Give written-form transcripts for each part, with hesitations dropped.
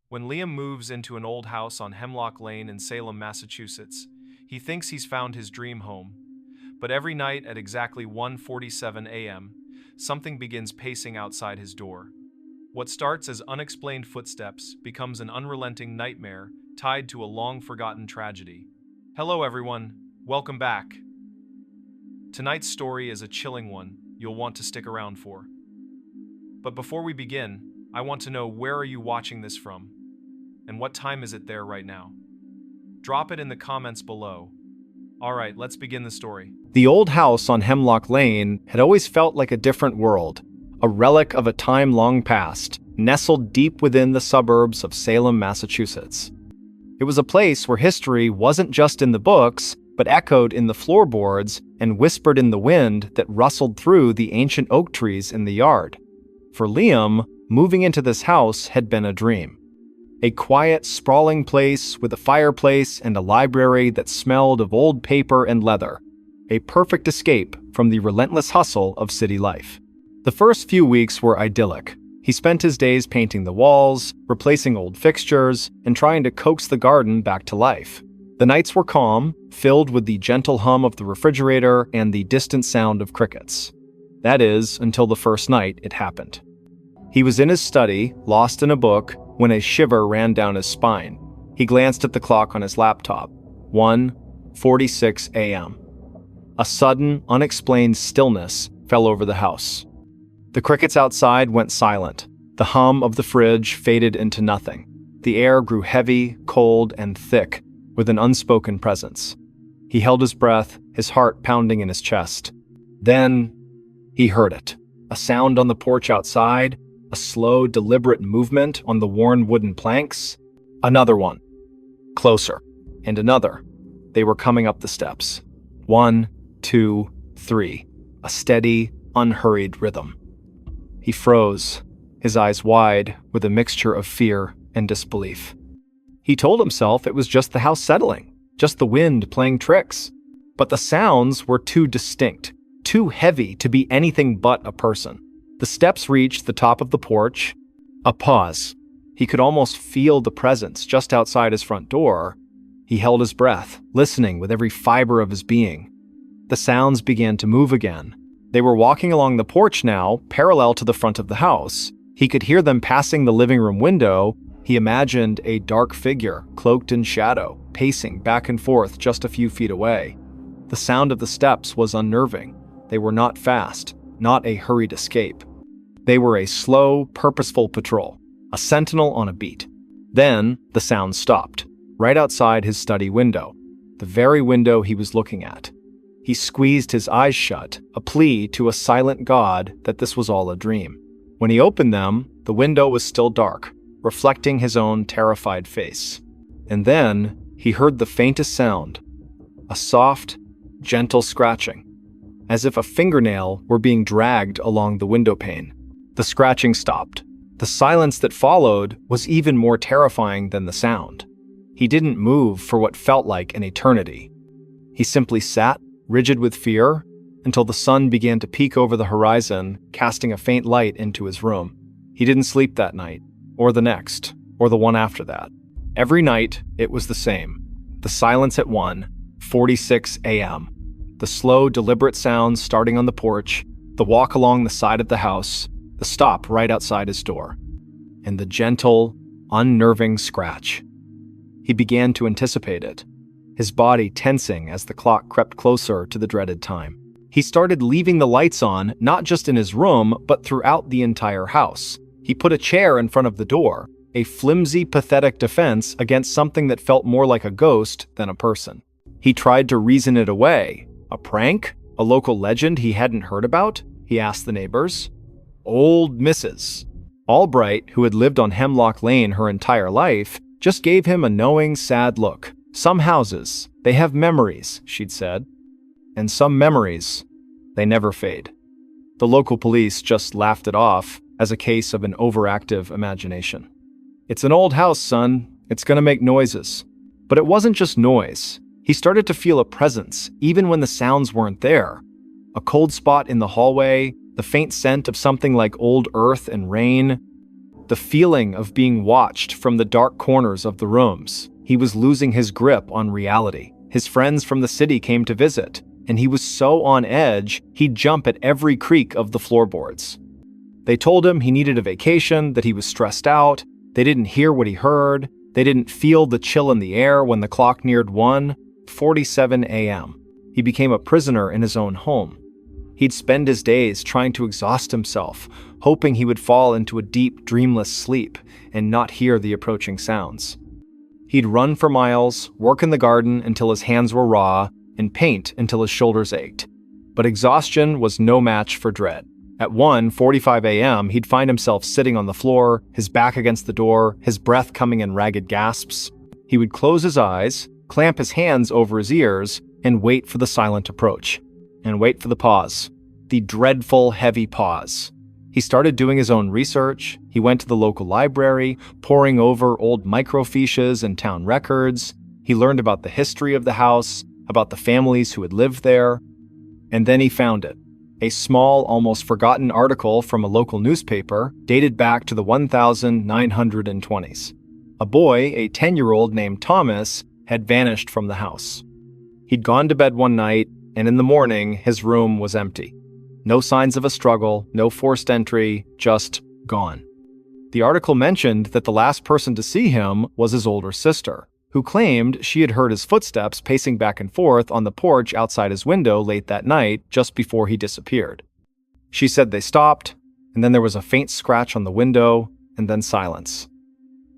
When Liam moves into an old house on Hemlock Lane in Salem, Massachusetts, he thinks he's found his dream home. But every night at exactly 1:47 a.m., something begins pacing outside his door. What starts as unexplained footsteps becomes an unrelenting nightmare tied to a long-forgotten tragedy. Hello everyone, welcome back. Tonight's story is a chilling one you'll want to stick around for. But before we begin, I want to know, where are you watching this from? And what time is it there right now? Drop it in the comments below. Alright, let's begin the story. The old house on Hemlock Lane had always felt like a different world, a relic of a time long past, nestled deep within the suburbs of Salem, Massachusetts. It was a place where history wasn't just in the books, but echoed in the floorboards and whispered in the wind that rustled through the ancient oak trees in the yard. For Liam, moving into this house had been a dream. A quiet, sprawling place with a fireplace and a library that smelled of old paper and leather. A perfect escape from the relentless hustle of city life. The first few weeks were idyllic. He spent his days painting the walls, replacing old fixtures, and trying to coax the garden back to life. The nights were calm, filled with the gentle hum of the refrigerator and the distant sound of crickets. That is, until the first night it happened. He was in his study, lost in a book, when a shiver ran down his spine. He glanced at the clock on his laptop. 1:46 a.m. A sudden, unexplained stillness fell over the house. The crickets outside went silent. The hum of the fridge faded into nothing. The air grew heavy, cold, and thick, with an unspoken presence. He held his breath, his heart pounding in his chest. Then, he heard it. A sound on the porch outside, a slow, deliberate movement on the worn wooden planks. Another one. Closer. And another. They were coming up the steps. 1, 2, 3. A steady, unhurried rhythm. He froze, his eyes wide with a mixture of fear and disbelief. He told himself it was just the house settling, just the wind playing tricks. But the sounds were too distinct, too heavy to be anything but a person. The steps reached the top of the porch. A pause. He could almost feel the presence just outside his front door. He held his breath, listening with every fiber of his being. The sounds began to move again. They were walking along the porch now, parallel to the front of the house. He could hear them passing the living room window. He imagined a dark figure, cloaked in shadow, pacing back and forth just a few feet away. The sound of the steps was unnerving. They were not fast, not a hurried escape. They were a slow, purposeful patrol, a sentinel on a beat. Then, the sound stopped, right outside his study window, the very window he was looking at. He squeezed his eyes shut, a plea to a silent God that this was all a dream. When he opened them, the window was still dark, reflecting his own terrified face. And then, he heard the faintest sound, a soft, gentle scratching, as if a fingernail were being dragged along the window pane. The scratching stopped. The silence that followed was even more terrifying than the sound. He didn't move for what felt like an eternity. He simply sat, rigid with fear, until the sun began to peek over the horizon, casting a faint light into his room. He didn't sleep that night, or the next, or the one after that. Every night, it was the same. The silence at 1:46 a.m. The slow, deliberate sounds starting on the porch, the walk along the side of the house, the stop right outside his door, and the gentle, unnerving scratch. He began to anticipate it, his body tensing as the clock crept closer to the dreaded time. He started leaving the lights on, not just in his room, but throughout the entire house. He put a chair in front of the door, a flimsy, pathetic defense against something that felt more like a ghost than a person. He tried to reason it away. A prank? A local legend he hadn't heard about? He asked the neighbors. Old Mrs. Albright, who had lived on Hemlock Lane her entire life, just gave him a knowing, sad look. Some houses, they have memories, she'd said. And some memories, they never fade. The local police just laughed it off as a case of an overactive imagination. It's an old house, son. It's gonna make noises. But it wasn't just noise. He started to feel a presence, even when the sounds weren't there. A cold spot in the hallway, the faint scent of something like old earth and rain. The feeling of being watched from the dark corners of the rooms. He was losing his grip on reality. His friends from the city came to visit, and he was so on edge, he'd jump at every creak of the floorboards. They told him he needed a vacation, that he was stressed out. They didn't hear what he heard. They didn't feel the chill in the air when the clock neared 1:47 a.m. He became a prisoner in his own home. He'd spend his days trying to exhaust himself, hoping he would fall into a deep, dreamless sleep and not hear the approaching sounds. He'd run for miles, work in the garden until his hands were raw, and paint until his shoulders ached. But exhaustion was no match for dread. At 1:45 a.m., he'd find himself sitting on the floor, his back against the door, his breath coming in ragged gasps. He would close his eyes, clamp his hands over his ears, and wait for the silent approach. And wait for the pause. The dreadful, heavy pause. He started doing his own research. He went to the local library, poring over old microfiches and town records. He learned about the history of the house, about the families who had lived there. And then he found it. A small, almost forgotten article from a local newspaper dated back to the 1920s. A boy, a 10-year-old named Thomas, had vanished from the house. He'd gone to bed one night, and in the morning, his room was empty. No signs of a struggle, no forced entry, just gone. The article mentioned that the last person to see him was his older sister, who claimed she had heard his footsteps pacing back and forth on the porch outside his window late that night, just before he disappeared. She said they stopped, and then there was a faint scratch on the window, and then silence.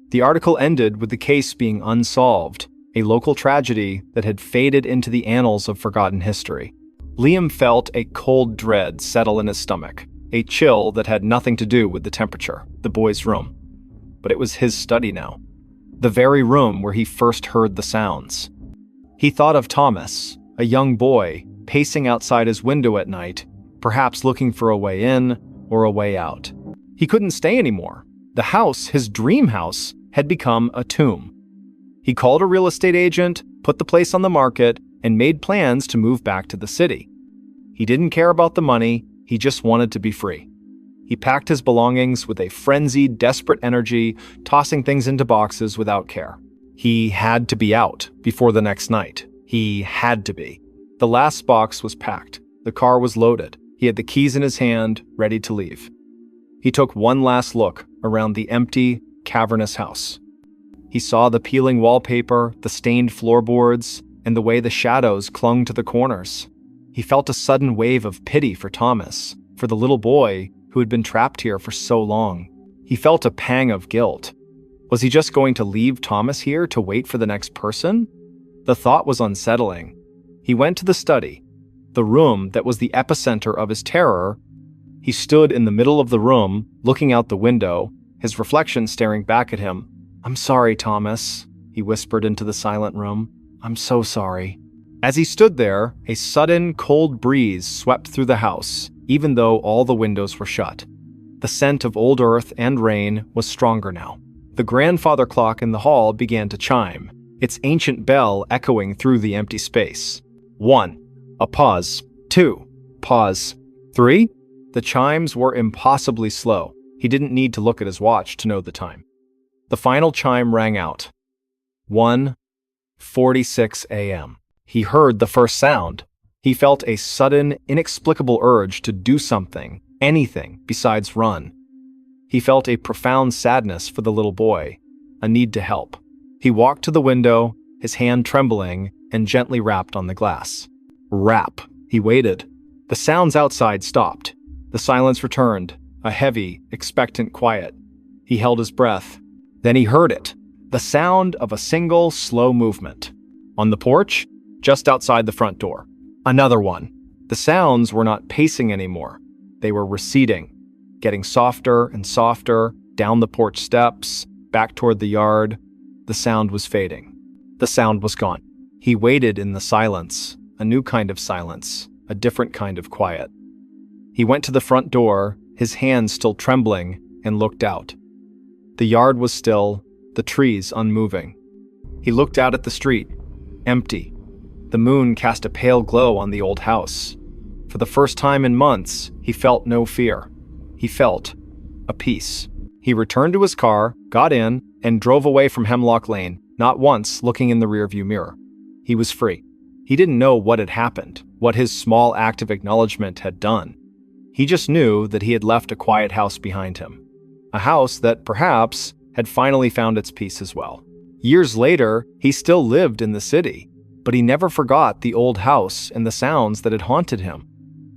The article ended with the case being unsolved, a local tragedy that had faded into the annals of forgotten history. Liam felt a cold dread settle in his stomach, a chill that had nothing to do with the temperature, the boy's room. But it was his study now. The very room where he first heard the sounds. He thought of Thomas, a young boy, pacing outside his window at night, perhaps looking for a way in or a way out. He couldn't stay anymore. The house, his dream house, had become a tomb. He called a real estate agent, put the place on the market, and made plans to move back to the city. He didn't care about the money, he just wanted to be free. He packed his belongings with a frenzied, desperate energy, tossing things into boxes without care. He had to be out before the next night. He had to be. The last box was packed. The car was loaded. He had the keys in his hand, ready to leave. He took one last look around the empty, cavernous house. He saw the peeling wallpaper, the stained floorboards, and the way the shadows clung to the corners. He felt a sudden wave of pity for Thomas, for the little boy who had been trapped here for so long. He felt a pang of guilt. Was he just going to leave Thomas here to wait for the next person? The thought was unsettling. He went to the study, the room that was the epicenter of his terror. He stood in the middle of the room, looking out the window, his reflection staring back at him. "I'm sorry, Thomas," he whispered into the silent room. "I'm so sorry." As he stood there, a sudden, cold breeze swept through the house, even though all the windows were shut. The scent of old earth and rain was stronger now. The grandfather clock in the hall began to chime, its ancient bell echoing through the empty space. 1. A pause. 2. Pause. 3. The chimes were impossibly slow. He didn't need to look at his watch to know the time. The final chime rang out. 1:46 a.m. He heard the first sound. He felt a sudden, inexplicable urge to do something, anything besides run. He felt a profound sadness for the little boy, a need to help. He walked to the window, his hand trembling, and gently rapped on the glass. Rap. He waited. The sounds outside stopped. The silence returned, a heavy, expectant quiet. He held his breath. Then he heard it, the sound of a single, slow movement. On the porch, just outside the front door. Another one. The sounds were not pacing anymore. They were receding, getting softer and softer, down the porch steps, back toward the yard. The sound was fading. The sound was gone. He waited in the silence, a new kind of silence, a different kind of quiet. He went to the front door, his hands still trembling, and looked out. The yard was still, the trees unmoving. He looked out at the street, empty. The moon cast a pale glow on the old house. For the first time in months, he felt no fear. He felt a peace. He returned to his car, got in, and drove away from Hemlock Lane, not once looking in the rearview mirror. He was free. He didn't know what had happened, what his small act of acknowledgement had done. He just knew that he had left a quiet house behind him. A house that, perhaps, had finally found its peace as well. Years later, he still lived in the city, but he never forgot the old house and the sounds that had haunted him.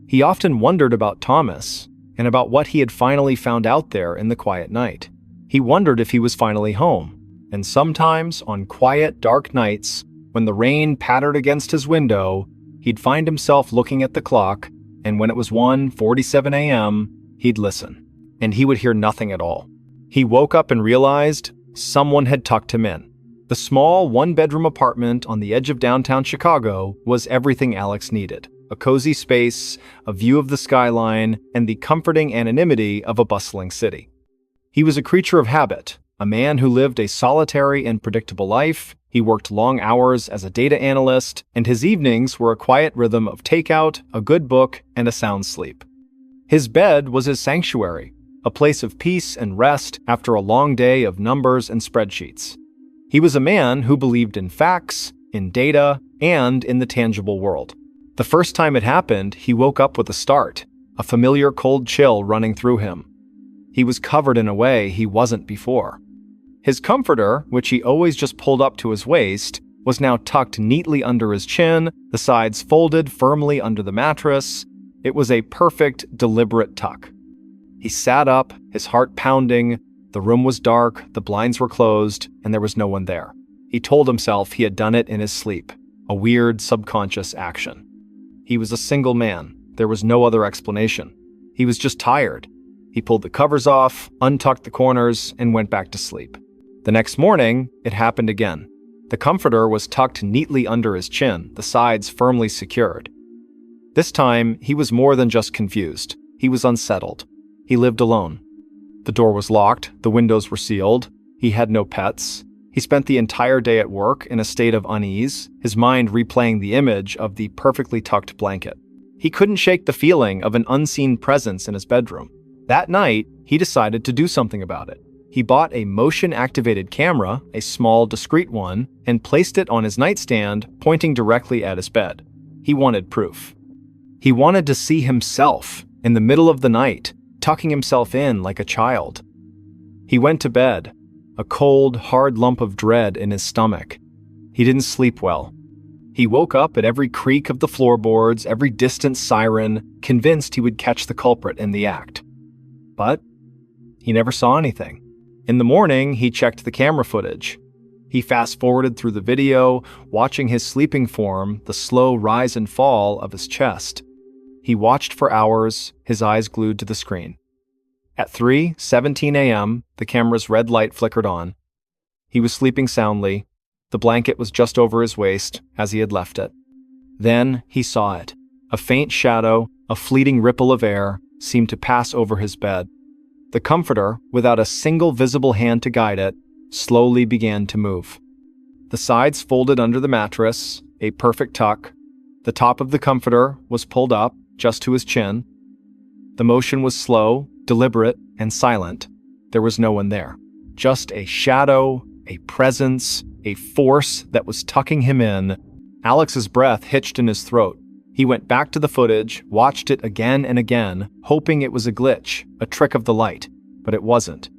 He often wondered about Thomas, and about what he had finally found out there in the quiet night. He wondered if he was finally home, and sometimes on quiet, dark nights, when the rain pattered against his window, he'd find himself looking at the clock, and when it was 1:47 a.m., he'd listen, and he would hear nothing at all. He woke up and realized someone had tucked him in. The small one-bedroom apartment on the edge of downtown Chicago was everything Alex needed. A cozy space, a view of the skyline, and the comforting anonymity of a bustling city. He was a creature of habit, a man who lived a solitary and predictable life. He worked long hours as a data analyst, and his evenings were a quiet rhythm of takeout, a good book, and a sound sleep. His bed was his sanctuary, a place of peace and rest after a long day of numbers and spreadsheets. He was a man who believed in facts, in data, and in the tangible world. The first time it happened, he woke up with a start, a familiar cold chill running through him. He was covered in a way he wasn't before. His comforter, which he always just pulled up to his waist, was now tucked neatly under his chin, the sides folded firmly under the mattress. It was a perfect, deliberate tuck. He sat up, his heart pounding. The room was dark, the blinds were closed, and there was no one there. He told himself he had done it in his sleep, a weird, subconscious action. He was a single man. There was no other explanation. He was just tired. He pulled the covers off, untucked the corners, and went back to sleep. The next morning, it happened again. The comforter was tucked neatly under his chin, the sides firmly secured. This time, he was more than just confused. He was unsettled. He lived alone. The door was locked, the windows were sealed. He had no pets. He spent the entire day at work in a state of unease, his mind replaying the image of the perfectly tucked blanket. He couldn't shake the feeling of an unseen presence in his bedroom. That night, he decided to do something about it. He bought a motion-activated camera, a small, discreet one, and placed it on his nightstand, pointing directly at his bed. He wanted proof. He wanted to see himself, in the middle of the night, tucking himself in like a child. He went to bed, a cold, hard lump of dread in his stomach. He didn't sleep well. He woke up at every creak of the floorboards, every distant siren, convinced he would catch the culprit in the act. But he never saw anything. In the morning, he checked the camera footage. He fast-forwarded through the video, watching his sleeping form, the slow rise and fall of his chest. He watched for hours, his eyes glued to the screen. At 3:17 a.m., the camera's red light flickered on. He was sleeping soundly. The blanket was just over his waist, as he had left it. Then he saw it. A faint shadow, a fleeting ripple of air, seemed to pass over his bed. The comforter, without a single visible hand to guide it, slowly began to move. The sides folded under the mattress, a perfect tuck. The top of the comforter was pulled up, just to his chin. The motion was slow, deliberate, and silent. There was no one there. Just a shadow, a presence, a force that was tucking him in. Alex's breath hitched in his throat. He went back to the footage, watched it again and again, hoping it was a glitch, a trick of the light, but it wasn't.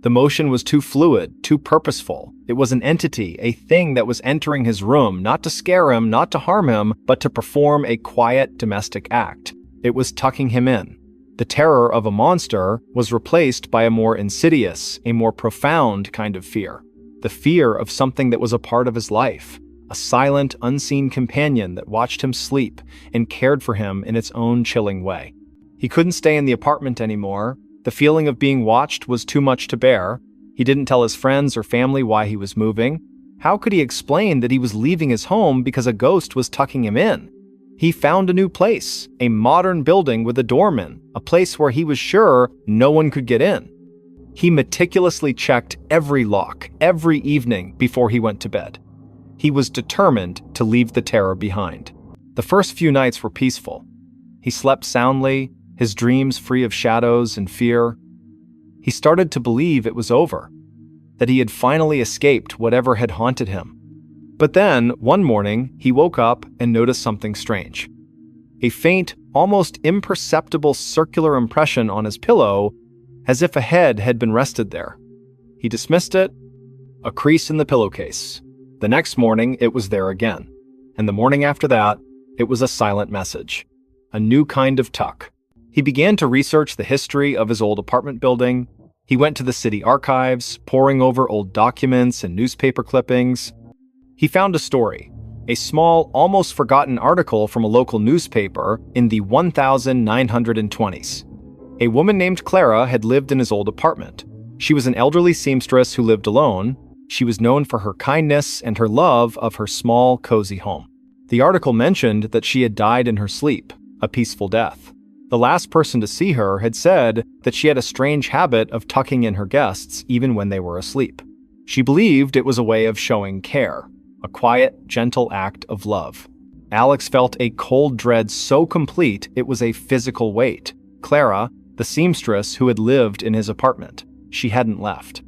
The motion was too fluid, too purposeful. It was an entity, a thing that was entering his room, not to scare him, not to harm him, but to perform a quiet domestic act. It was tucking him in. The terror of a monster was replaced by a more insidious, a more profound kind of fear. The fear of something that was a part of his life. A silent, unseen companion that watched him sleep and cared for him in its own chilling way. He couldn't stay in the apartment anymore. The feeling of being watched was too much to bear. He didn't tell his friends or family why he was moving. How could he explain that he was leaving his home because a ghost was tucking him in? He found a new place, a modern building with a doorman, a place where he was sure no one could get in. He meticulously checked every lock, every evening before he went to bed. He was determined to leave the terror behind. The first few nights were peaceful. He slept soundly, his dreams free of shadows and fear. He started to believe it was over, that he had finally escaped whatever had haunted him. But then, one morning, he woke up and noticed something strange. A faint, almost imperceptible circular impression on his pillow, as if a head had been rested there. He dismissed it. A crease in the pillowcase. The next morning, it was there again. And the morning after that, it was a silent message. A new kind of tuck. He began to research the history of his old apartment building. He went to the city archives, poring over old documents and newspaper clippings. He found a story, a small, almost forgotten article from a local newspaper in the 1920s. A woman named Clara had lived in his old apartment. She was an elderly seamstress who lived alone. She was known for her kindness and her love of her small, cozy home. The article mentioned that she had died in her sleep, a peaceful death. The last person to see her had said that she had a strange habit of tucking in her guests even when they were asleep. She believed it was a way of showing care, a quiet, gentle act of love. Alex felt a cold dread so complete it was a physical weight. Clara, the seamstress who had lived in his apartment, she hadn't left.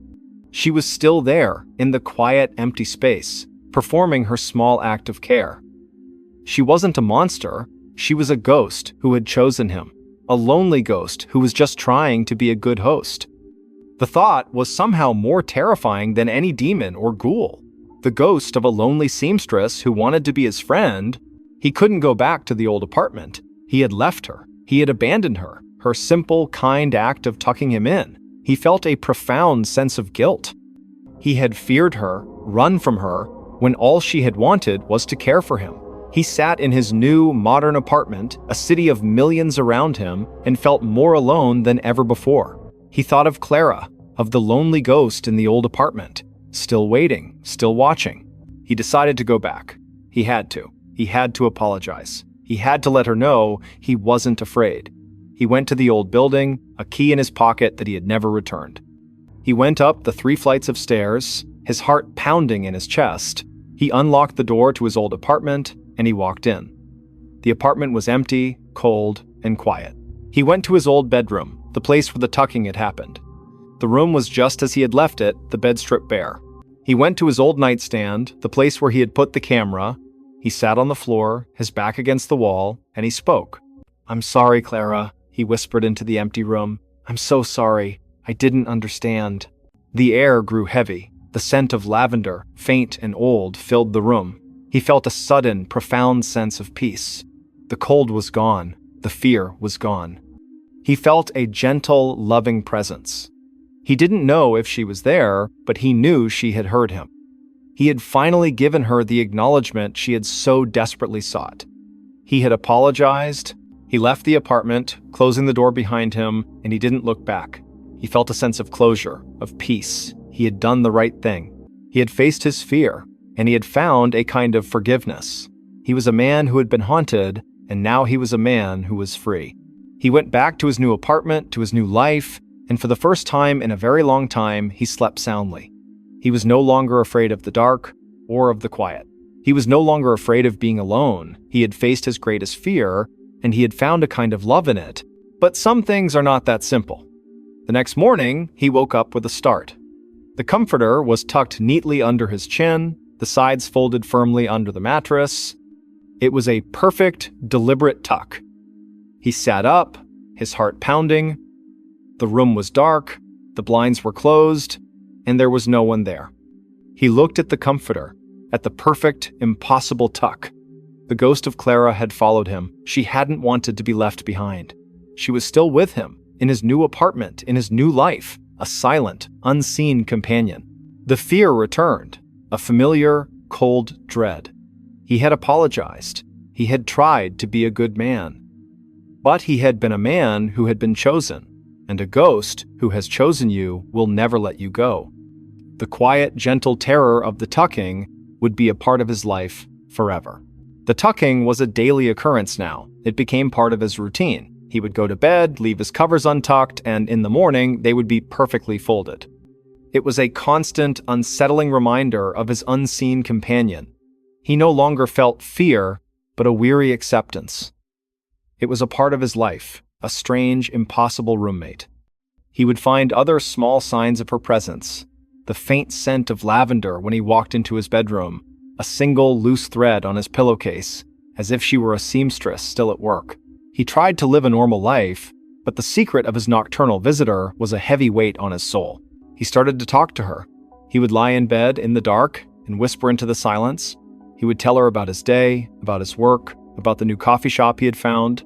She was still there, in the quiet, empty space, performing her small act of care. She wasn't a monster. She was a ghost who had chosen him, a lonely ghost who was just trying to be a good host. The thought was somehow more terrifying than any demon or ghoul. The ghost of a lonely seamstress who wanted to be his friend. He couldn't go back to the old apartment. He had left her. He had abandoned her. Her simple, kind act of tucking him in. He felt a profound sense of guilt. He had feared her, run from her, when all she had wanted was to care for him. He sat in his new, modern apartment, a city of millions around him, and felt more alone than ever before. He thought of Clara, of the lonely ghost in the old apartment, still waiting, still watching. He decided to go back. He had to. He had to apologize. He had to let her know he wasn't afraid. He went to the old building, a key in his pocket that he had never returned. He went up the 3 flights of stairs, his heart pounding in his chest. He unlocked the door to his old apartment, and he walked in. The apartment was empty, cold, and quiet. He went to his old bedroom, the place where the tucking had happened. The room was just as he had left it, the bed stripped bare. He went to his old nightstand, the place where he had put the camera. He sat on the floor, his back against the wall, and he spoke. "I'm sorry, Clara," he whispered into the empty room. "I'm so sorry. I didn't understand." The air grew heavy. The scent of lavender, faint and old, filled the room. He felt a sudden, profound sense of peace. The cold was gone. The fear was gone. He felt a gentle, loving presence. He didn't know if she was there, but he knew she had heard him. He had finally given her the acknowledgement she had so desperately sought. He had apologized. He left the apartment, closing the door behind him, and he didn't look back. He felt a sense of closure, of peace. He had done the right thing. He had faced his fear, and he had found a kind of forgiveness. He was a man who had been haunted, and now he was a man who was free. He went back to his new apartment, to his new life, and for the first time in a very long time, he slept soundly. He was no longer afraid of the dark or of the quiet. He was no longer afraid of being alone. He had faced his greatest fear, and he had found a kind of love in it. But some things are not that simple. The next morning, he woke up with a start. The comforter was tucked neatly under his chin, the sides folded firmly under the mattress. It was a perfect, deliberate tuck. He sat up, his heart pounding. The room was dark, the blinds were closed, and there was no one there. He looked at the comforter, at the perfect, impossible tuck. The ghost of Clara had followed him. She hadn't wanted to be left behind. She was still with him, in his new apartment, in his new life, a silent, unseen companion. The fear returned, a familiar, cold dread. He had apologized. He had tried to be a good man. But he had been a man who had been chosen, and a ghost who has chosen you will never let you go. The quiet, gentle terror of the tucking would be a part of his life forever. The tucking was a daily occurrence now. It became part of his routine. He would go to bed, leave his covers untucked, and in the morning, they would be perfectly folded. It was a constant, unsettling reminder of his unseen companion. He no longer felt fear, but a weary acceptance. It was a part of his life, a strange, impossible roommate. He would find other small signs of her presence. The faint scent of lavender when he walked into his bedroom, a single loose thread on his pillowcase, as if she were a seamstress still at work. He tried to live a normal life, but the secret of his nocturnal visitor was a heavy weight on his soul. He started to talk to her. He would lie in bed in the dark and whisper into the silence. He would tell her about his day, about his work, about the new coffee shop he had found.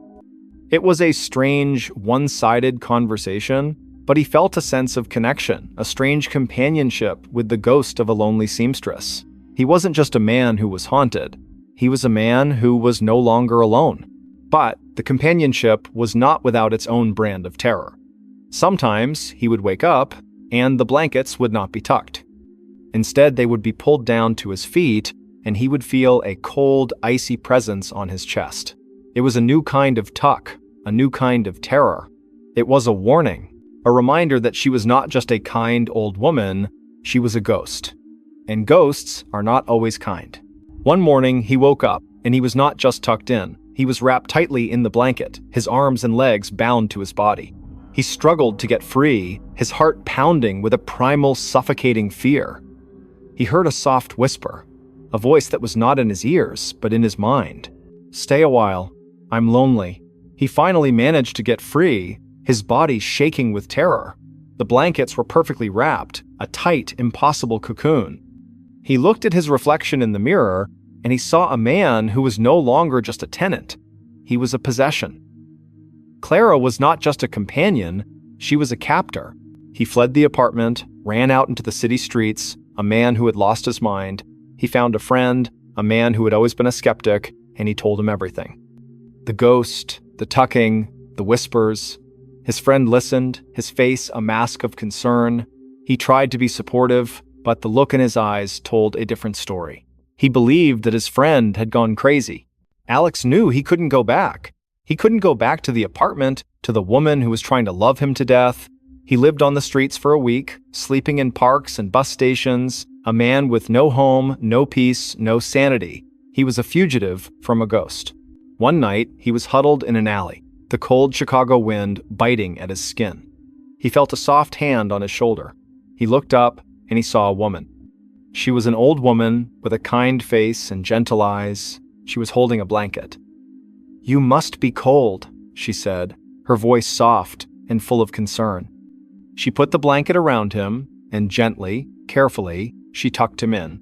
It was a strange, one-sided conversation, but he felt a sense of connection, a strange companionship with the ghost of a lonely seamstress. He wasn't just a man who was haunted. He was a man who was no longer alone. But the companionship was not without its own brand of terror. Sometimes he would wake up, and the blankets would not be tucked. Instead, they would be pulled down to his feet, and he would feel a cold, icy presence on his chest. It was a new kind of tuck, a new kind of terror. It was a warning, a reminder that she was not just a kind old woman, she was a ghost. And ghosts are not always kind. One morning, he woke up, and he was not just tucked in. He was wrapped tightly in the blanket, his arms and legs bound to his body. He struggled to get free, his heart pounding with a primal, suffocating fear. He heard a soft whisper, a voice that was not in his ears, but in his mind. "Stay a while. I'm lonely." He finally managed to get free, his body shaking with terror. The blankets were perfectly wrapped, a tight, impossible cocoon. He looked at his reflection in the mirror, and he saw a man who was no longer just a tenant. He was a possession. Clara was not just a companion, she was a captor. He fled the apartment, ran out into the city streets, a man who had lost his mind. He found a friend, a man who had always been a skeptic, and he told him everything. The ghost, the tucking, the whispers. His friend listened, his face a mask of concern. He tried to be supportive, but the look in his eyes told a different story. He believed that his friend had gone crazy. Alex knew he couldn't go back. He couldn't go back to the apartment, to the woman who was trying to love him to death. He lived on the streets for a week, sleeping in parks and bus stations, a man with no home, no peace, no sanity. He was a fugitive from a ghost. One night, he was huddled in an alley, the cold Chicago wind biting at his skin. He felt a soft hand on his shoulder. He looked up, and he saw a woman. She was an old woman with a kind face and gentle eyes. She was holding a blanket. "You must be cold," she said, her voice soft and full of concern. She put the blanket around him, and gently, carefully, she tucked him in.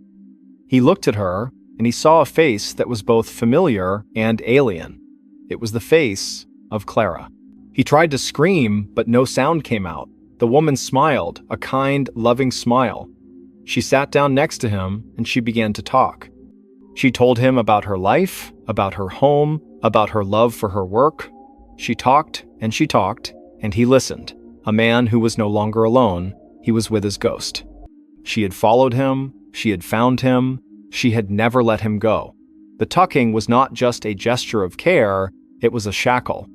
He looked at her, and he saw a face that was both familiar and alien. It was the face of Clara. He tried to scream, but no sound came out. The woman smiled, a kind, loving smile. She sat down next to him, and she began to talk. She told him about her life, about her home, about her love for her work. She talked, and he listened. A man who was no longer alone, he was with his ghost. She had followed him, she had found him, she had never let him go. The tucking was not just a gesture of care, it was a shackle,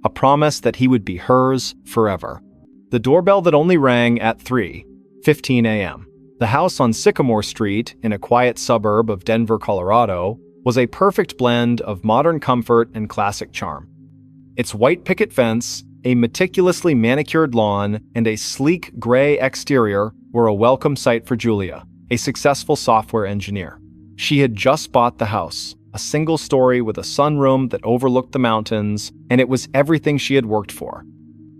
a promise that he would be hers forever. The doorbell that only rang at 3:15 a.m. The house on Sycamore Street, in a quiet suburb of Denver, Colorado, was a perfect blend of modern comfort and classic charm. Its white picket fence, a meticulously manicured lawn, and a sleek gray exterior were a welcome sight for Julia, a successful software engineer. She had just bought the house, a single story with a sunroom that overlooked the mountains, and it was everything she had worked for.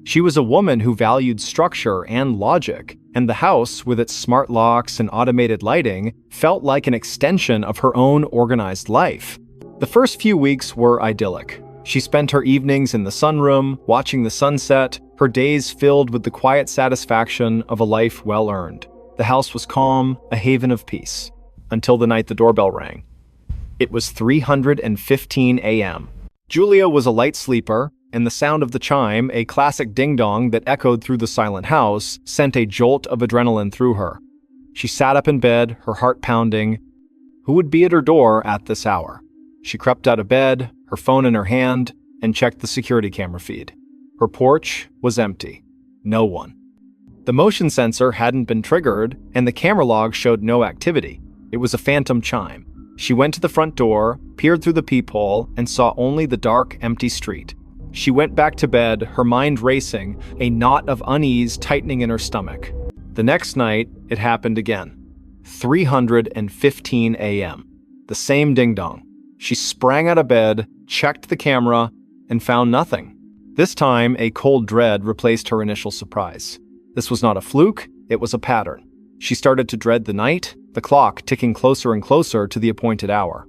She was a woman who valued structure and logic, and the house, with its smart locks and automated lighting, felt like an extension of her own organized life. The first few weeks were idyllic. She spent her evenings in the sunroom, watching the sunset, her days filled with the quiet satisfaction of a life well earned. The house was calm, a haven of peace, until the night the doorbell rang. It was 3:15 a.m. Julia was a light sleeper, and the sound of the chime, a classic ding-dong that echoed through the silent house, sent a jolt of adrenaline through her. She sat up in bed, her heart pounding. Who would be at her door at this hour? She crept out of bed, her phone in her hand, and checked the security camera feed. Her porch was empty. No one. The motion sensor hadn't been triggered, and the camera log showed no activity. It was a phantom chime. She went to the front door, peered through the peephole, and saw only the dark, empty street. She went back to bed, her mind racing, a knot of unease tightening in her stomach. The next night, it happened again. 3:15 a.m. The same ding-dong. She sprang out of bed, checked the camera, and found nothing. This time, a cold dread replaced her initial surprise. This was not a fluke, it was a pattern. She started to dread the night, the clock ticking closer and closer to the appointed hour.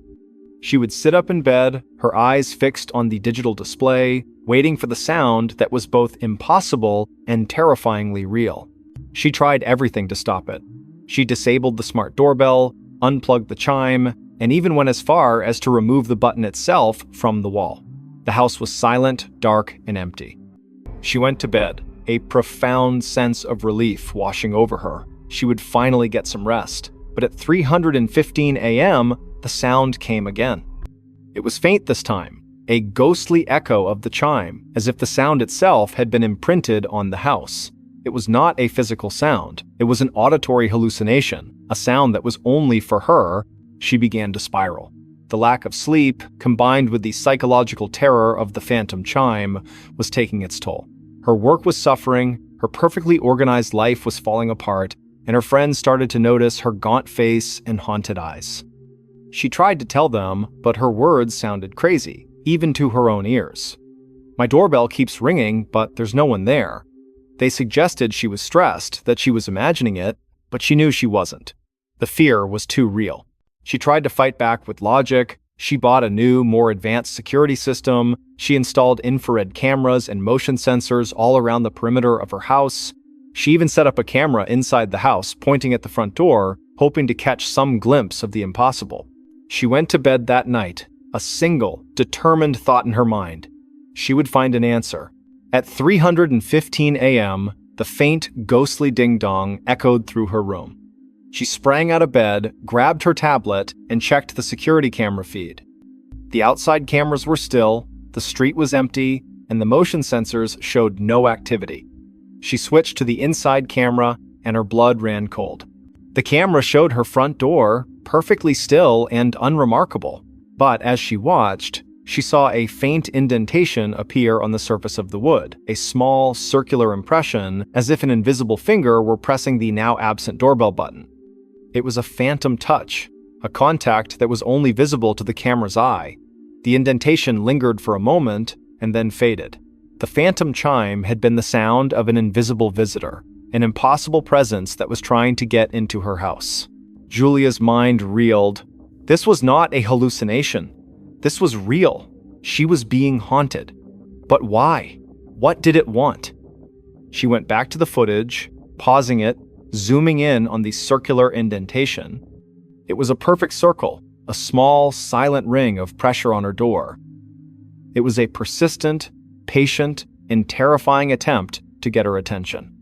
She would sit up in bed, her eyes fixed on the digital display, waiting for the sound that was both impossible and terrifyingly real. She tried everything to stop it. She disabled the smart doorbell, unplugged the chime, and even went as far as to remove the button itself from the wall. The house was silent, dark, and empty. She went to bed, a profound sense of relief washing over her. She would finally get some rest. But at 3:15 a.m., the sound came again. It was faint this time, a ghostly echo of the chime, as if the sound itself had been imprinted on the house. It was not a physical sound. It was an auditory hallucination, a sound that was only for her. She began to spiral. The lack of sleep, combined with the psychological terror of the phantom chime, was taking its toll. Her work was suffering, her perfectly organized life was falling apart, and her friends started to notice her gaunt face and haunted eyes. She tried to tell them, but her words sounded crazy, even to her own ears. My doorbell keeps ringing, but there's no one there. They suggested she was stressed, that she was imagining it, but she knew she wasn't. The fear was too real. She tried to fight back with logic. She bought a new, more advanced security system. She installed infrared cameras and motion sensors all around the perimeter of her house. She even set up a camera inside the house, pointing at the front door, hoping to catch some glimpse of the impossible. She went to bed that night, a single, determined thought in her mind. She would find an answer. At 3:15 a.m., the faint, ghostly ding-dong echoed through her room. She sprang out of bed, grabbed her tablet, and checked the security camera feed. The outside cameras were still, the street was empty, and the motion sensors showed no activity. She switched to the inside camera, and her blood ran cold. The camera showed her front door, perfectly still and unremarkable. But as she watched, she saw a faint indentation appear on the surface of the wood, a small, circular impression, as if an invisible finger were pressing the now absent doorbell button. It was a phantom touch, a contact that was only visible to the camera's eye. The indentation lingered for a moment and then faded. The phantom chime had been the sound of an invisible visitor, an impossible presence that was trying to get into her house. Julia's mind reeled. This was not a hallucination. This was real. She was being haunted. But why? What did it want? She went back to the footage, pausing it, zooming in on the circular indentation. It was a perfect circle, a small, silent ring of pressure on her door. It was a persistent, patient, and terrifying attempt to get her attention.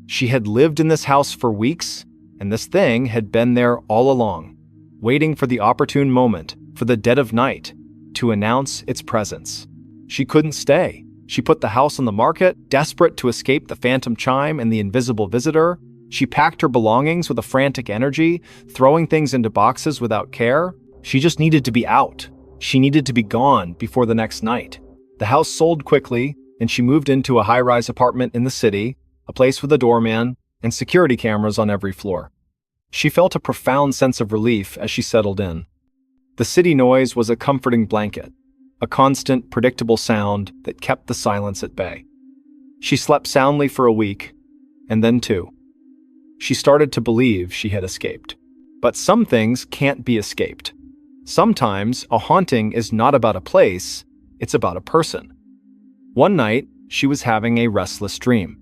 She had lived in this house for weeks, and this thing had been there all along, waiting for the opportune moment, for the dead of night, to announce its presence. She couldn't stay. She put the house on the market, desperate to escape the phantom chime and the invisible visitor. She packed her belongings with a frantic energy, throwing things into boxes without care. She just needed to be out. She needed to be gone before the next night. The house sold quickly, and she moved into a high-rise apartment in the city, a place with a doorman and security cameras on every floor. She felt a profound sense of relief as she settled in. The city noise was a comforting blanket, a constant, predictable sound that kept the silence at bay. She slept soundly for a week, and then two. She started to believe she had escaped. But some things can't be escaped. Sometimes a haunting is not about a place, it's about a person. One night, she was having a restless dream.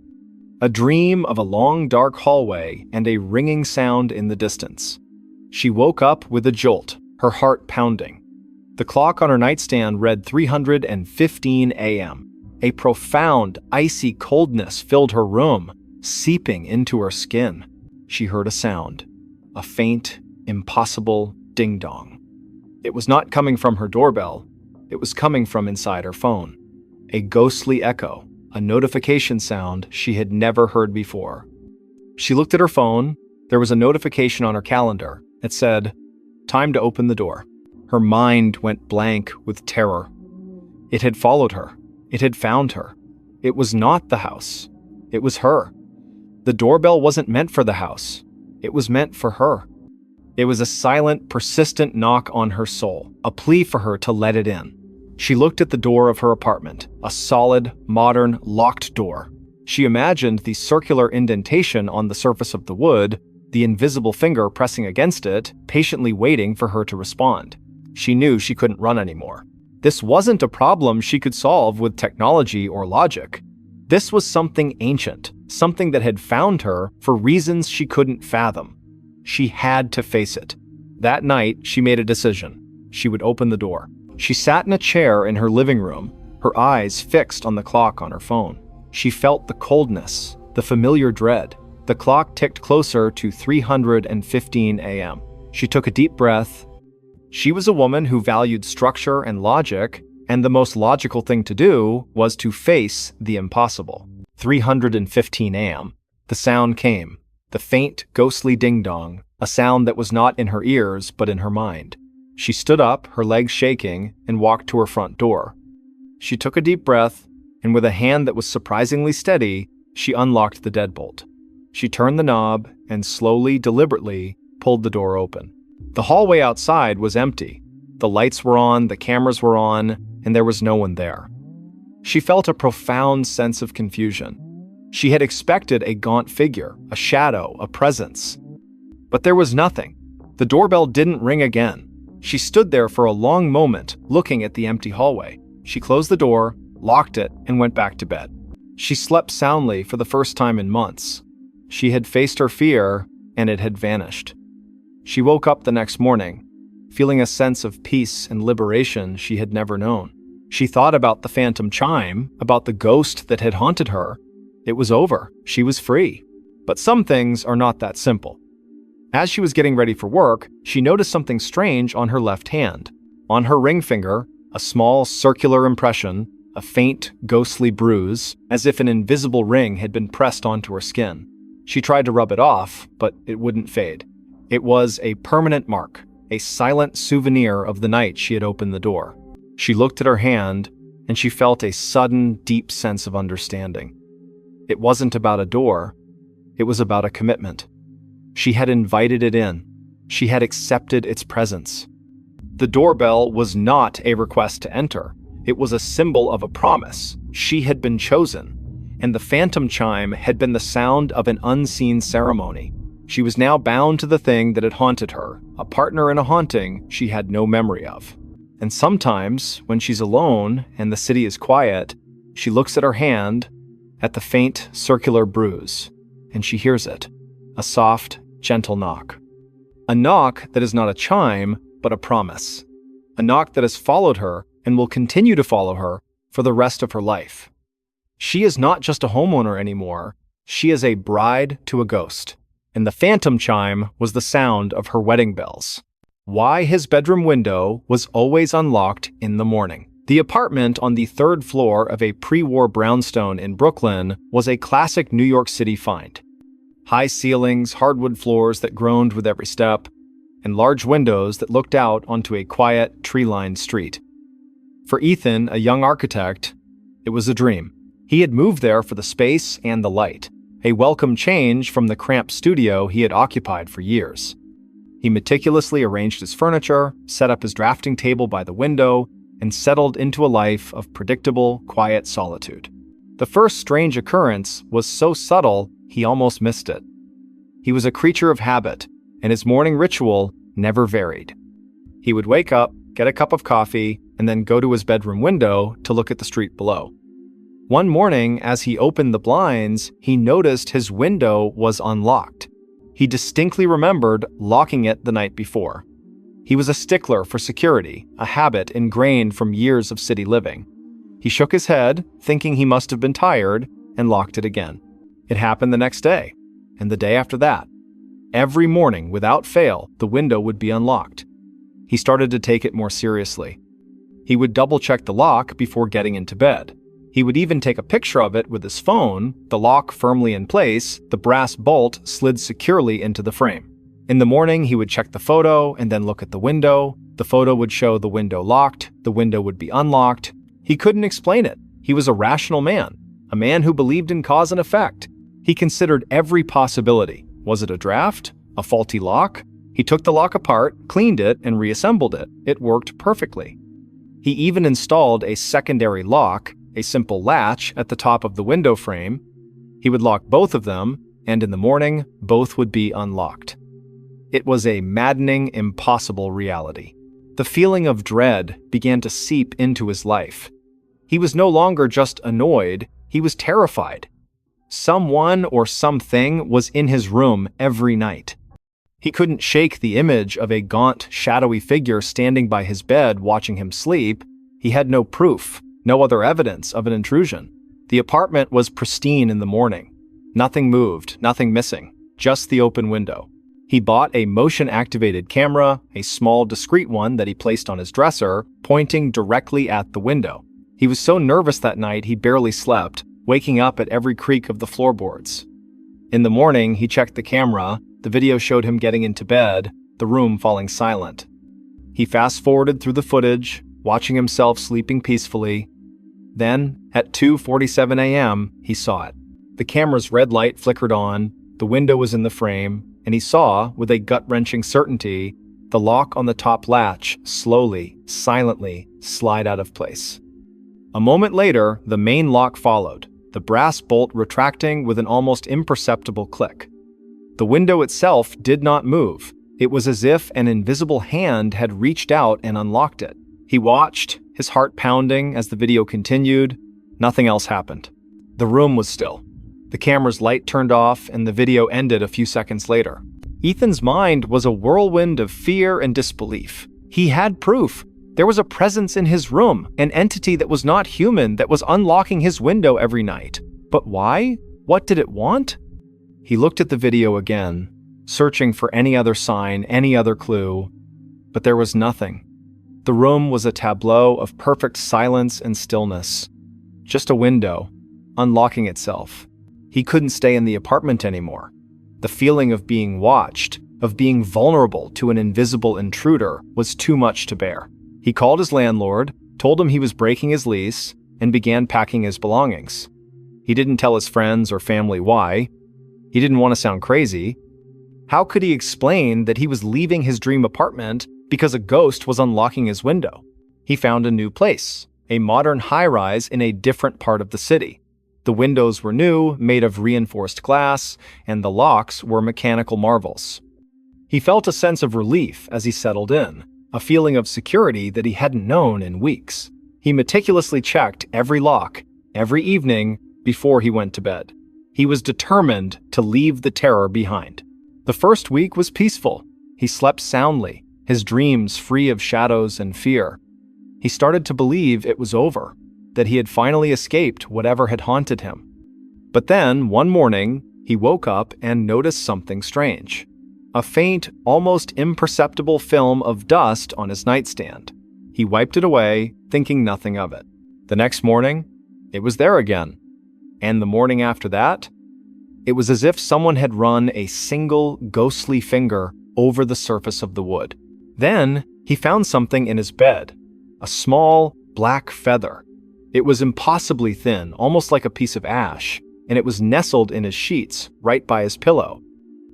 A dream of a long, dark hallway and a ringing sound in the distance. She woke up with a jolt, her heart pounding. The clock on her nightstand read 3:15 a.m. A profound, icy coldness filled her room, seeping into her skin. She heard a sound, a faint, impossible ding-dong. It was not coming from her doorbell. It was coming from inside her phone. A ghostly echo, a notification sound she had never heard before. She looked at her phone. There was a notification on her calendar. It said, "Time to open the door." Her mind went blank with terror. It had followed her. It had found her. It was not the house. It was her. The doorbell wasn't meant for the house. It was meant for her. It was a silent, persistent knock on her soul, a plea for her to let it in. She looked at the door of her apartment, a solid, modern, locked door. She imagined the circular indentation on the surface of the wood, the invisible finger pressing against it, patiently waiting for her to respond. She knew she couldn't run anymore. This wasn't a problem she could solve with technology or logic. This was something ancient, something that had found her for reasons she couldn't fathom. She had to face it. That night, she made a decision. She would open the door. She sat in a chair in her living room, her eyes fixed on the clock on her phone. She felt the coldness, the familiar dread. The clock ticked closer to 3:15 a.m. She took a deep breath. She was a woman who valued structure and logic, and the most logical thing to do was to face the impossible. 3:15 a.m. The sound came. The faint, ghostly ding-dong, a sound that was not in her ears but in her mind. She stood up, her legs shaking, and walked to her front door. She took a deep breath, and with a hand that was surprisingly steady, she unlocked the deadbolt. She turned the knob and slowly, deliberately, pulled the door open. The hallway outside was empty. The lights were on, the cameras were on, and there was no one there. She felt a profound sense of confusion. She had expected a gaunt figure, a shadow, a presence. But there was nothing. The doorbell didn't ring again. She stood there for a long moment, looking at the empty hallway. She closed the door, locked it, and went back to bed. She slept soundly for the first time in months. She had faced her fear, and it had vanished. She woke up the next morning, feeling a sense of peace and liberation she had never known. She thought about the phantom chime, about the ghost that had haunted her. It was over. She was free. But some things are not that simple. As she was getting ready for work, she noticed something strange on her left hand. On her ring finger, a small circular impression, a faint, ghostly bruise, as if an invisible ring had been pressed onto her skin. She tried to rub it off, but it wouldn't fade. It was a permanent mark, a silent souvenir of the night she had opened the door. She looked at her hand, and she felt a sudden, deep sense of understanding. It wasn't about a door. It was about a commitment. She had invited it in. She had accepted its presence. The doorbell was not a request to enter. It was a symbol of a promise. She had been chosen, and the phantom chime had been the sound of an unseen ceremony. She was now bound to the thing that had haunted her, a partner in a haunting she had no memory of. And sometimes, when she's alone and the city is quiet, she looks at her hand, at the faint, circular bruise, and she hears it, a soft, gentle knock. A knock that is not a chime, but a promise. A knock that has followed her and will continue to follow her for the rest of her life. She is not just a homeowner anymore, she is a bride to a ghost. And the phantom chime was the sound of her wedding bells. Why his bedroom window was always unlocked in the morning. The apartment on the third floor of a pre-war brownstone in Brooklyn was a classic New York City find. High ceilings, hardwood floors that groaned with every step, and large windows that looked out onto a quiet, tree-lined street. For Ethan, a young architect, it was a dream. He had moved there for the space and the light, a welcome change from the cramped studio he had occupied for years. He meticulously arranged his furniture, set up his drafting table by the window, and settled into a life of predictable, quiet solitude. The first strange occurrence was so subtle he almost missed it. He was a creature of habit, and his morning ritual never varied. He would wake up, get a cup of coffee, and then go to his bedroom window to look at the street below. One morning, as he opened the blinds, he noticed his window was unlocked. He distinctly remembered locking it the night before. He was a stickler for security, a habit ingrained from years of city living. He shook his head, thinking he must have been tired, and locked it again. It happened the next day, and the day after that. Every morning, without fail, the window would be unlocked. He started to take it more seriously. He would double-check the lock before getting into bed. He would even take a picture of it with his phone, the lock firmly in place, the brass bolt slid securely into the frame. In the morning, he would check the photo and then look at the window. The photo would show the window locked, the window would be unlocked. He couldn't explain it. He was a rational man, a man who believed in cause and effect. He considered every possibility. Was it a draft? A faulty lock? He took the lock apart, cleaned it, and reassembled it. It worked perfectly. He even installed a secondary lock, a simple latch at the top of the window frame. He would lock both of them, and in the morning, both would be unlocked. It was a maddening, impossible reality. The feeling of dread began to seep into his life. He was no longer just annoyed, he was terrified. Someone or something was in his room every night. He couldn't shake the image of a gaunt, shadowy figure standing by his bed watching him sleep. He had no proof, no other evidence of an intrusion. The apartment was pristine in the morning. Nothing moved, nothing missing, just the open window. He bought a motion-activated camera, a small, discreet one that he placed on his dresser, pointing directly at the window. He was so nervous that night he barely slept, waking up at every creak of the floorboards. In the morning, he checked the camera. The video showed him getting into bed, the room falling silent. He fast-forwarded through the footage, watching himself sleeping peacefully. Then, at 2:47 a.m., he saw it. The camera's red light flickered on, the window was in the frame, and he saw, with a gut-wrenching certainty, the lock on the top latch slowly, silently slide out of place. A moment later, the main lock followed, the brass bolt retracting with an almost imperceptible click. The window itself did not move. It was as if an invisible hand had reached out and unlocked it. He watched, his heart pounding as the video continued. Nothing else happened. The room was still. The camera's light turned off and the video ended a few seconds later. Ethan's mind was a whirlwind of fear and disbelief. He had proof. There was a presence in his room, an entity that was not human that was unlocking his window every night. But why? What did it want? He looked at the video again, searching for any other sign, any other clue, but there was nothing. The room was a tableau of perfect silence and stillness. Just a window, unlocking itself. He couldn't stay in the apartment anymore. The feeling of being watched, of being vulnerable to an invisible intruder, was too much to bear. He called his landlord, told him he was breaking his lease, and began packing his belongings. He didn't tell his friends or family why. He didn't want to sound crazy. How could he explain that he was leaving his dream apartment because a ghost was unlocking his window? He found a new place, a modern high-rise in a different part of the city. The windows were new, made of reinforced glass, and the locks were mechanical marvels. He felt a sense of relief as he settled in, a feeling of security that he hadn't known in weeks. He meticulously checked every lock, every evening, before he went to bed. He was determined to leave the terror behind. The first week was peaceful. He slept soundly, his dreams free of shadows and fear. He started to believe it was over, that he had finally escaped whatever had haunted him. But then, one morning, he woke up and noticed something strange. A faint, almost imperceptible film of dust on his nightstand. He wiped it away, thinking nothing of it. The next morning, it was there again. And the morning after that, it was as if someone had run a single, ghostly finger over the surface of the wood. Then, he found something in his bed. A small, black feather. It was impossibly thin, almost like a piece of ash, and it was nestled in his sheets, right by his pillow.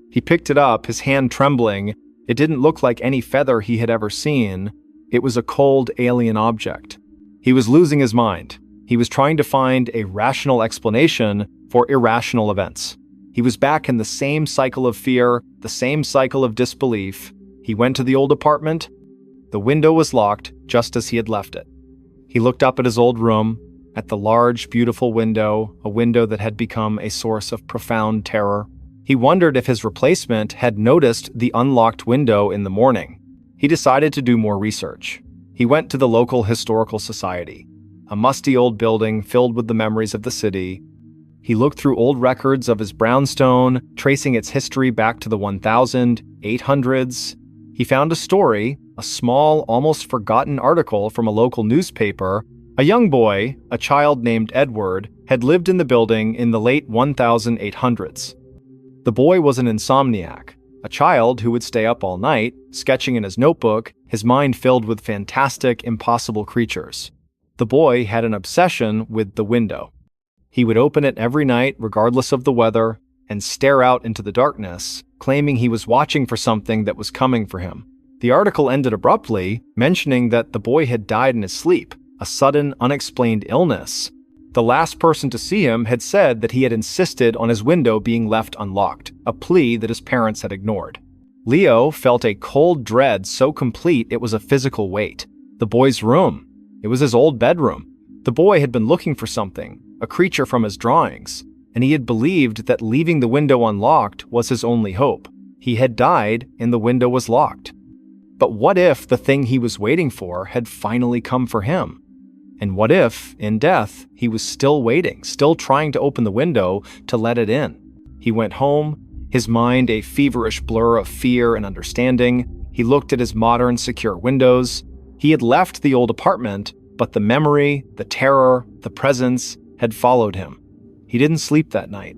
He picked it up, his hand trembling. It didn't look like any feather he had ever seen. It was a cold, alien object. He was losing his mind. He was trying to find a rational explanation for irrational events. He was back in the same cycle of fear, the same cycle of disbelief. He went to the old apartment. The window was locked, just as he had left it. He looked up at his old room, at the large, beautiful window, a window that had become a source of profound terror. He wondered if his replacement had noticed the unlocked window in the morning. He decided to do more research. He went to the local historical society, a musty old building filled with the memories of the city. He looked through old records of his brownstone, tracing its history back to the 1800s. He found a story, a small, almost forgotten article from a local newspaper. A young boy, a child named Edward, had lived in the building in the late 1800s. The boy was an insomniac, a child who would stay up all night, sketching in his notebook, his mind filled with fantastic, impossible creatures. The boy had an obsession with the window. He would open it every night, regardless of the weather, and stare out into the darkness, claiming he was watching for something that was coming for him. The article ended abruptly, mentioning that the boy had died in his sleep, a sudden, unexplained illness. The last person to see him had said that he had insisted on his window being left unlocked, a plea that his parents had ignored. Leo felt a cold dread so complete it was a physical weight. The boy's room. It was his old bedroom. The boy had been looking for something, a creature from his drawings, and he had believed that leaving the window unlocked was his only hope. He had died and the window was locked. But what if the thing he was waiting for had finally come for him? And what if, in death, he was still waiting, still trying to open the window to let it in? He went home, his mind a feverish blur of fear and understanding. He looked at his modern, secure windows. He had left the old apartment, but the memory, the terror, the presence had followed him. He didn't sleep that night.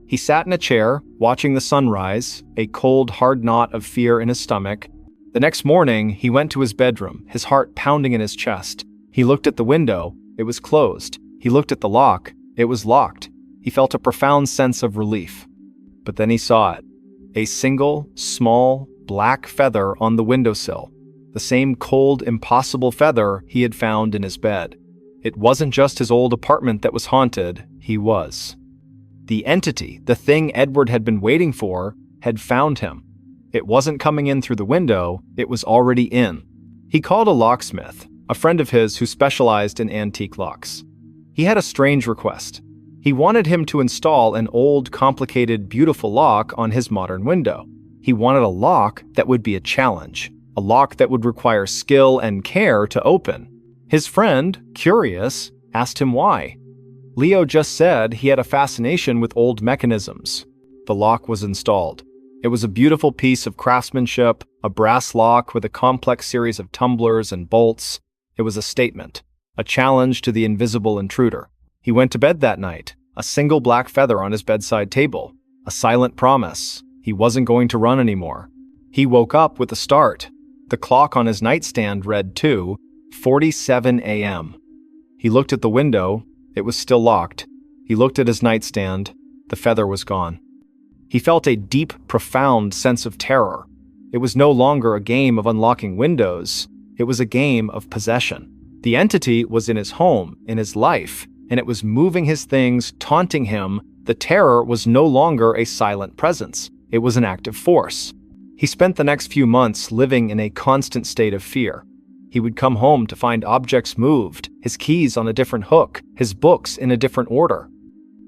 He sat in a chair, watching the sunrise, a cold, hard knot of fear in his stomach. The next morning, he went to his bedroom, his heart pounding in his chest. He looked at the window. It was closed. He looked at the lock. It was locked. He felt a profound sense of relief. But then he saw it. A single, small, black feather on the windowsill. The same cold, impossible feather he had found in his bed. It wasn't just his old apartment that was haunted. He was. The entity, the thing Edward had been waiting for, had found him. It wasn't coming in through the window. It was already in. He called a locksmith, a friend of his who specialized in antique locks. He had a strange request. He wanted him to install an old, complicated, beautiful lock on his modern window. He wanted a lock that would be a challenge, a lock that would require skill and care to open. His friend, curious, asked him why. Leo just said he had a fascination with old mechanisms. The lock was installed. It was a beautiful piece of craftsmanship, a brass lock with a complex series of tumblers and bolts. It was a statement, a challenge to the invisible intruder. He went to bed that night, a single black feather on his bedside table, a silent promise. He wasn't going to run anymore. He woke up with a start. The clock on his nightstand read 2:47 a.m. He looked at the window. It was still locked. He looked at his nightstand. The feather was gone. He felt a deep, profound sense of terror. It was no longer a game of unlocking windows. It was a game of possession. The entity was in his home, in his life, and it was moving his things, taunting him. The terror was no longer a silent presence. It was an active force. He spent the next few months living in a constant state of fear. He would come home to find objects moved, his keys on a different hook, his books in a different order.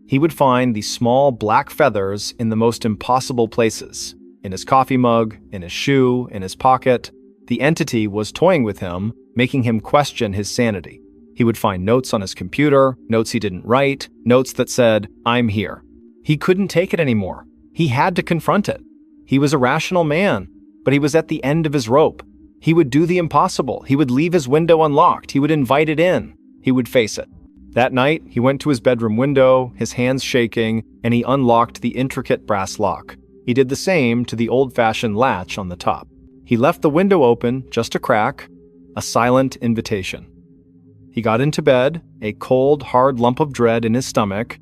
He would find these small black feathers in the most impossible places, in his coffee mug, in his shoe, in his pocket. The entity was toying with him, making him question his sanity. He would find notes on his computer, notes he didn't write, notes that said, "I'm here." He couldn't take it anymore. He had to confront it. He was a rational man, but he was at the end of his rope. He would do the impossible. He would leave his window unlocked. He would invite it in. He would face it. That night, he went to his bedroom window, his hands shaking, and he unlocked the intricate brass lock. He did the same to the old-fashioned latch on the top. He left the window open, just a crack, a silent invitation. He got into bed, a cold, hard lump of dread in his stomach.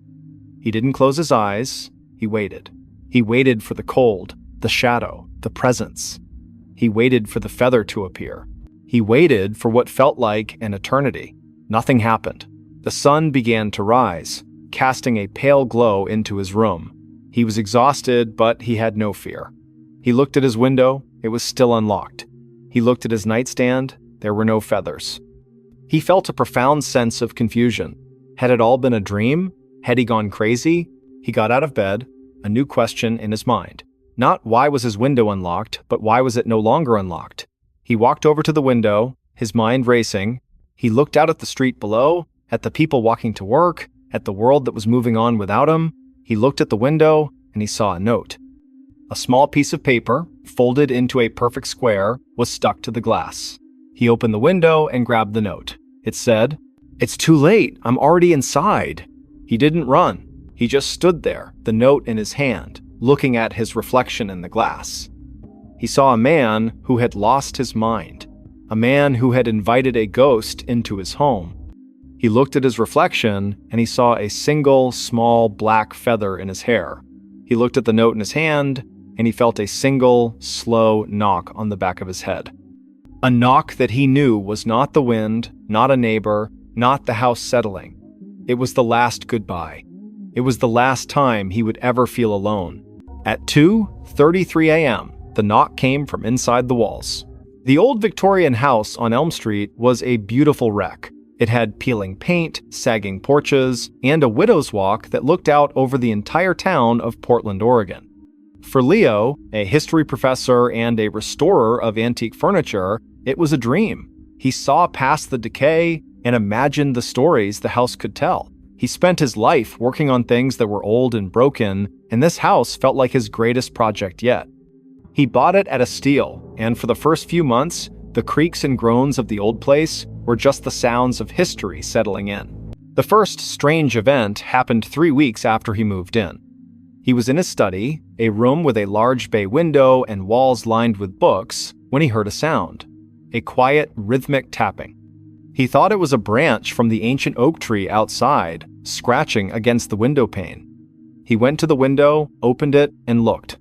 He didn't close his eyes. He waited. He waited for the cold, the shadow, the presence. He waited for the feather to appear. He waited for what felt like an eternity. Nothing happened. The sun began to rise, casting a pale glow into his room. He was exhausted, but he had no fear. He looked at his window. It was still unlocked. He looked at his nightstand. There were no feathers. He felt a profound sense of confusion. Had it all been a dream? Had he gone crazy? He got out of bed, a new question in his mind. Not why was his window unlocked, but why was it no longer unlocked? He walked over to the window, his mind racing. He looked out at the street below, at the people walking to work, at the world that was moving on without him. He looked at the window, and he saw a note. A small piece of paper, folded into a perfect square, was stuck to the glass. He opened the window and grabbed the note. It said, "It's too late. I'm already inside." He didn't run. He just stood there, the note in his hand, looking at his reflection in the glass. He saw a man who had lost his mind, a man who had invited a ghost into his home. He looked at his reflection, and he saw a single, small, black feather in his hair. He looked at the note in his hand, and he felt a single, slow knock on the back of his head. A knock that he knew was not the wind, not a neighbor, not the house settling. It was the last goodbye. It was the last time he would ever feel alone. At 2:33 a.m., the knock came from inside the walls. The old Victorian house on Elm Street was a beautiful wreck. It had peeling paint, sagging porches, and a widow's walk that looked out over the entire town of Portland, Oregon. For Leo, a history professor and a restorer of antique furniture, it was a dream. He saw past the decay and imagined the stories the house could tell. He spent his life working on things that were old and broken, and this house felt like his greatest project yet. He bought it at a steal, and for the first few months, the creaks and groans of the old place were just the sounds of history settling in. The first strange event happened 3 weeks after he moved in. He was in his study, a room with a large bay window and walls lined with books, when he heard a sound. A quiet, rhythmic tapping. He thought it was a branch from the ancient oak tree outside, scratching against the window pane. He went to the window, opened it, and looked.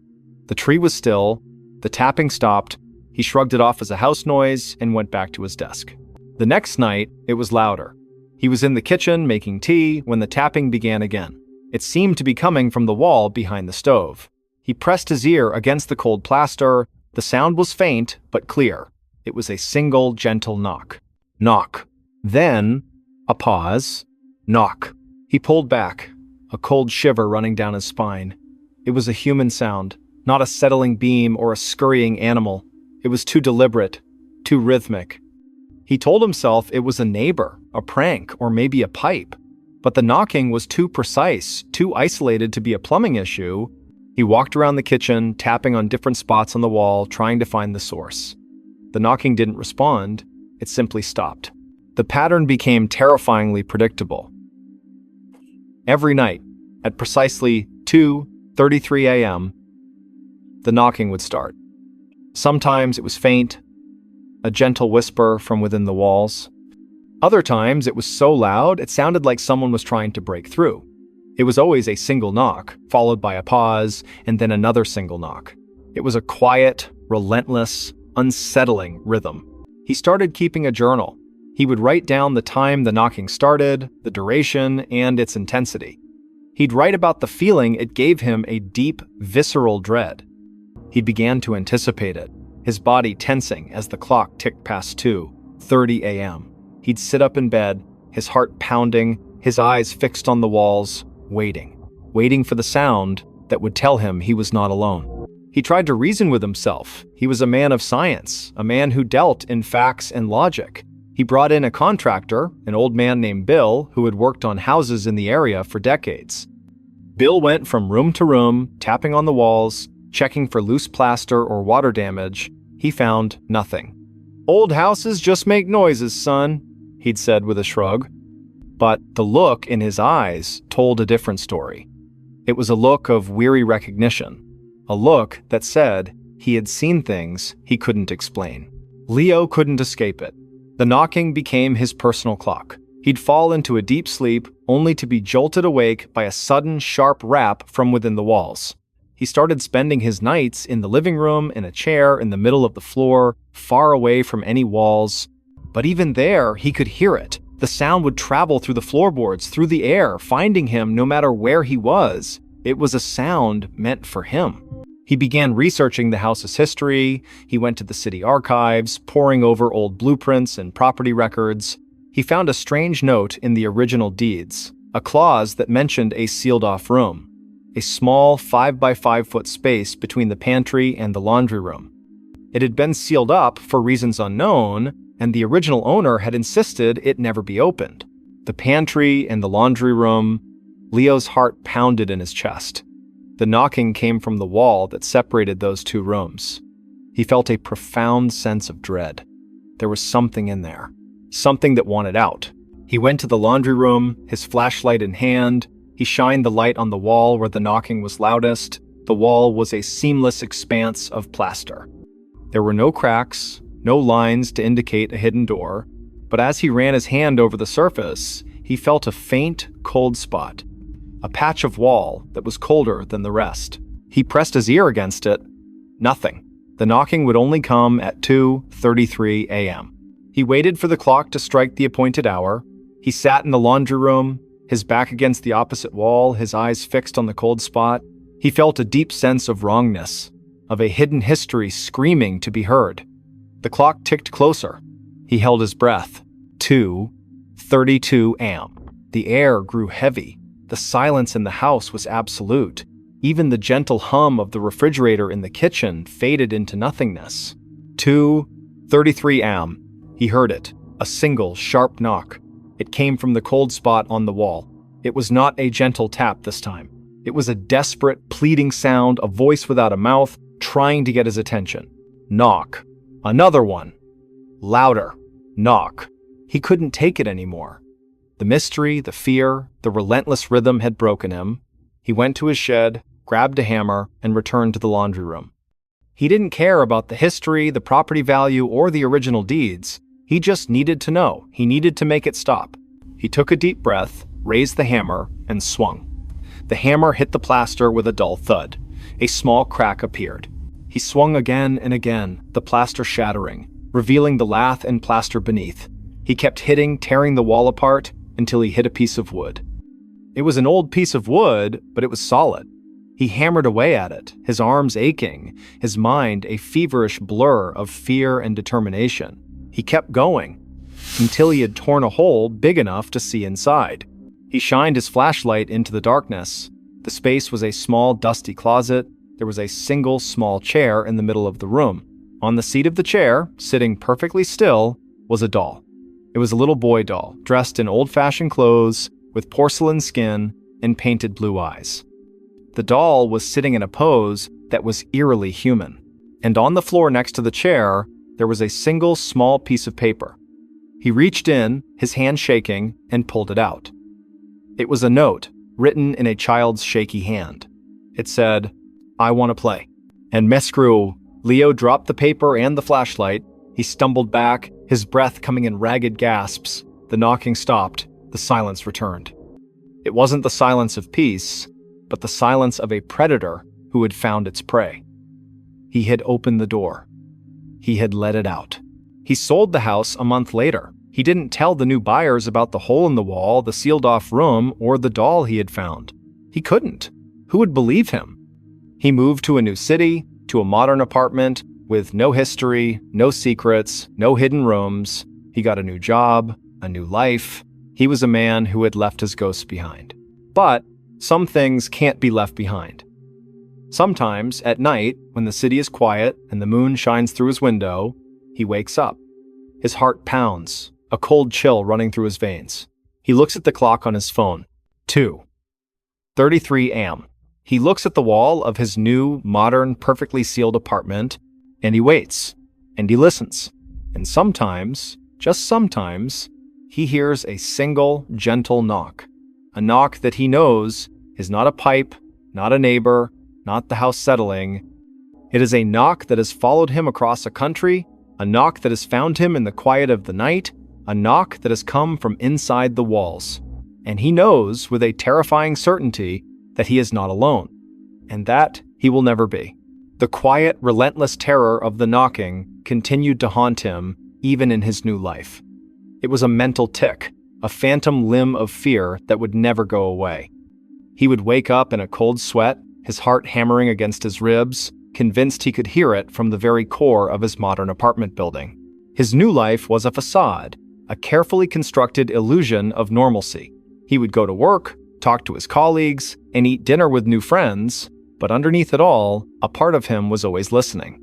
The tree was still, the tapping stopped, he shrugged it off as a house noise and went back to his desk. The next night, it was louder. He was in the kitchen making tea when the tapping began again. It seemed to be coming from the wall behind the stove. He pressed his ear against the cold plaster. The sound was faint, but clear. It was a single, gentle knock. Knock. Then, a pause. Knock. He pulled back, a cold shiver running down his spine. It was a human sound, not a settling beam or a scurrying animal. It was too deliberate, too rhythmic. He told himself it was a neighbor, a prank, or maybe a pipe. But the knocking was too precise, too isolated to be a plumbing issue. He walked around the kitchen, tapping on different spots on the wall, trying to find the source. The knocking didn't respond, it simply stopped. The pattern became terrifyingly predictable. Every night, at precisely 2:33 a.m., the knocking would start. Sometimes it was faint, a gentle whisper from within the walls. Other times it was so loud it sounded like someone was trying to break through. It was always a single knock, followed by a pause, and then another single knock. It was a quiet, relentless, unsettling rhythm. He started keeping a journal. He would write down the time the knocking started, the duration, and its intensity. He'd write about the feeling it gave him a deep, visceral dread. He began to anticipate it, his body tensing as the clock ticked past 2:30 a.m. He'd sit up in bed, his heart pounding, his eyes fixed on the walls, waiting for the sound that would tell him he was not alone. He tried to reason with himself. He was a man of science, a man who dealt in facts and logic. He brought in a contractor, an old man named Bill, who had worked on houses in the area for decades. Bill went from room to room, tapping on the walls, checking for loose plaster or water damage. He found nothing. "Old houses just make noises, son," he'd said with a shrug. But the look in his eyes told a different story. It was a look of weary recognition, a look that said he had seen things he couldn't explain. Leo couldn't escape it. The knocking became his personal clock. He'd fall into a deep sleep, only to be jolted awake by a sudden, sharp rap from within the walls. He started spending his nights in the living room, in a chair in the middle of the floor, far away from any walls. But even there, he could hear it. The sound would travel through the floorboards, through the air, finding him no matter where he was. It was a sound meant for him. He began researching the house's history. He went to the city archives, poring over old blueprints and property records. He found a strange note in the original deeds, a clause that mentioned a sealed-off room, a small 5-by-5-foot space between the pantry and the laundry room. It had been sealed up for reasons unknown, and the original owner had insisted it never be opened. The pantry and the laundry room, Leo's heart pounded in his chest. The knocking came from the wall that separated those two rooms. He felt a profound sense of dread. There was something in there, something that wanted out. He went to the laundry room, his flashlight in hand. He shined the light on the wall where the knocking was loudest. The wall was a seamless expanse of plaster. There were no cracks, no lines to indicate a hidden door, but as he ran his hand over the surface, he felt a faint, cold spot, a patch of wall that was colder than the rest. He pressed his ear against it. Nothing. The knocking would only come at 2:33 a.m. He waited for the clock to strike the appointed hour. He sat in the laundry room, his back against the opposite wall, his eyes fixed on the cold spot. He felt a deep sense of wrongness, of a hidden history screaming to be heard. The clock ticked closer. He held his breath. 2:32 a.m. The air grew heavy. The silence in the house was absolute. Even the gentle hum of the refrigerator in the kitchen faded into nothingness. 2:33 a.m. He heard it, a single, sharp knock. It came from the cold spot on the wall. It was not a gentle tap this time. It was a desperate, pleading sound, a voice without a mouth, trying to get his attention. Knock. Another one. Louder. Knock. He couldn't take it anymore. The mystery, the fear, the relentless rhythm had broken him. He went to his shed, grabbed a hammer, and returned to the laundry room. He didn't care about the history, the property value, or the original deeds. He just needed to know. He needed to make it stop. He took a deep breath, raised the hammer, and swung. The hammer hit the plaster with a dull thud. A small crack appeared. He swung again and again, the plaster shattering, revealing the lath and plaster beneath. He kept hitting, tearing the wall apart, until he hit a piece of wood. It was an old piece of wood, but it was solid. He hammered away at it, his arms aching, his mind a feverish blur of fear and determination. He kept going, until he had torn a hole big enough to see inside. He shined his flashlight into the darkness. The space was a small, dusty closet. There was a single small chair in the middle of the room. On the seat of the chair, sitting perfectly still, was a doll. It was a little boy doll, dressed in old-fashioned clothes, with porcelain skin and painted blue eyes. The doll was sitting in a pose that was eerily human, and on the floor next to the chair, there was a single small piece of paper. He reached in, his hand shaking, and pulled it out. It was a note, written in a child's shaky hand. It said, "I want to play." And Mescrew, Leo dropped the paper and the flashlight. He stumbled back, his breath coming in ragged gasps. The knocking stopped. The silence returned. It wasn't the silence of peace, but the silence of a predator who had found its prey. He had opened the door. He had let it out. He sold the house a month later. He didn't tell the new buyers about the hole in the wall, the sealed-off room, or the doll he had found. He couldn't. Who would believe him? He moved to a new city, to a modern apartment, with no history, no secrets, no hidden rooms. He got a new job, a new life. He was a man who had left his ghosts behind. But some things can't be left behind. Sometimes, at night, when the city is quiet and the moon shines through his window, he wakes up. His heart pounds, a cold chill running through his veins. He looks at the clock on his phone. 2:33 a.m. He looks at the wall of his new, modern, perfectly sealed apartment, and he waits, and he listens. And sometimes, just sometimes, he hears a single, gentle knock. A knock that he knows is not a pipe, not a neighbor, not the house settling. It is a knock that has followed him across a country, a knock that has found him in the quiet of the night, a knock that has come from inside the walls. And he knows with a terrifying certainty that he is not alone, and that he will never be. The quiet, relentless terror of the knocking continued to haunt him even in his new life. It was a mental tic, a phantom limb of fear that would never go away. He would wake up in a cold sweat, his heart hammering against his ribs, convinced he could hear it from the very core of his modern apartment building. His new life was a facade, a carefully constructed illusion of normalcy. He would go to work, talk to his colleagues, and eat dinner with new friends, but underneath it all, a part of him was always listening.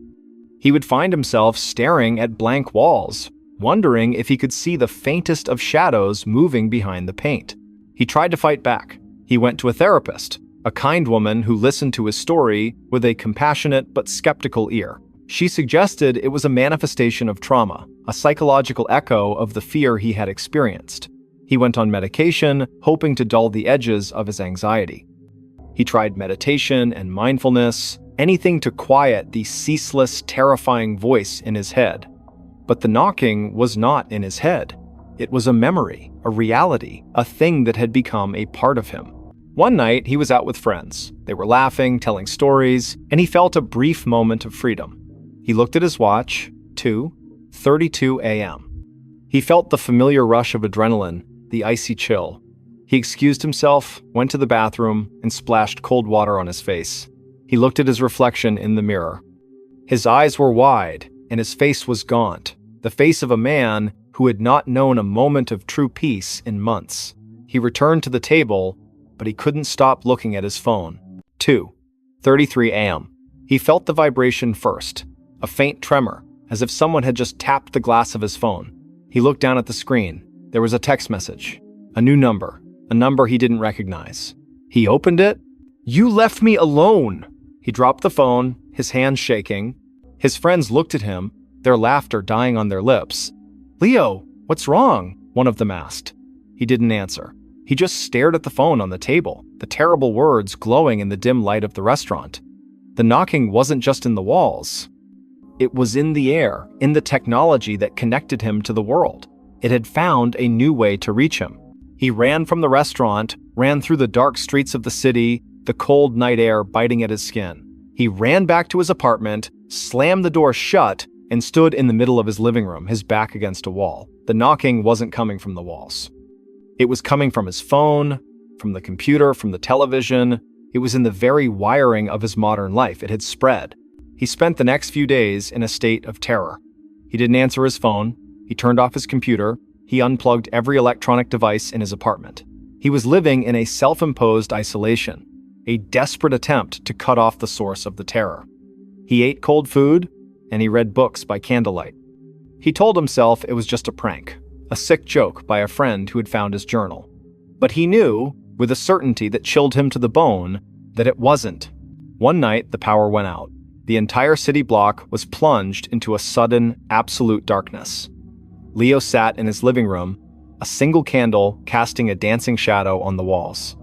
He would find himself staring at blank walls, wondering if he could see the faintest of shadows moving behind the paint. He tried to fight back. He went to a therapist, a kind woman who listened to his story with a compassionate but skeptical ear. She suggested it was a manifestation of trauma, a psychological echo of the fear he had experienced. He went on medication, hoping to dull the edges of his anxiety. He tried meditation and mindfulness, anything to quiet the ceaseless, terrifying voice in his head. But the knocking was not in his head. It was a memory, a reality, a thing that had become a part of him. One night, he was out with friends. They were laughing, telling stories, and he felt a brief moment of freedom. He looked at his watch, 2:32 a.m. He felt the familiar rush of adrenaline, the icy chill. He excused himself, went to the bathroom, and splashed cold water on his face. He looked at his reflection in the mirror. His eyes were wide, and his face was gaunt, the face of a man who had not known a moment of true peace in months. He returned to the table, but he couldn't stop looking at his phone. 2:33 a.m. He felt the vibration first, a faint tremor, as if someone had just tapped the glass of his phone. He looked down at the screen. There was a text message, a new number, a number he didn't recognize. He opened it. "You left me alone!" He dropped the phone, his hands shaking. His friends looked at him, their laughter dying on their lips. "Leo, what's wrong?" one of them asked. He didn't answer. He just stared at the phone on the table, the terrible words glowing in the dim light of the restaurant. The knocking wasn't just in the walls. It was in the air, in the technology that connected him to the world. It had found a new way to reach him. He ran from the restaurant, ran through the dark streets of the city, the cold night air biting at his skin. He ran back to his apartment, slammed the door shut, and stood in the middle of his living room, his back against a wall. The knocking wasn't coming from the walls. It was coming from his phone, from the computer, from the television. It was in the very wiring of his modern life. It had spread. He spent the next few days in a state of terror. He didn't answer his phone. He turned off his computer. He unplugged every electronic device in his apartment. He was living in a self-imposed isolation, a desperate attempt to cut off the source of the terror. He ate cold food, and he read books by candlelight. He told himself it was just a prank, a sick joke by a friend who had found his journal. But he knew, with a certainty that chilled him to the bone, that it wasn't. One night, the power went out. The entire city block was plunged into a sudden, absolute darkness. Leo sat in his living room, a single candle casting a dancing shadow on the walls.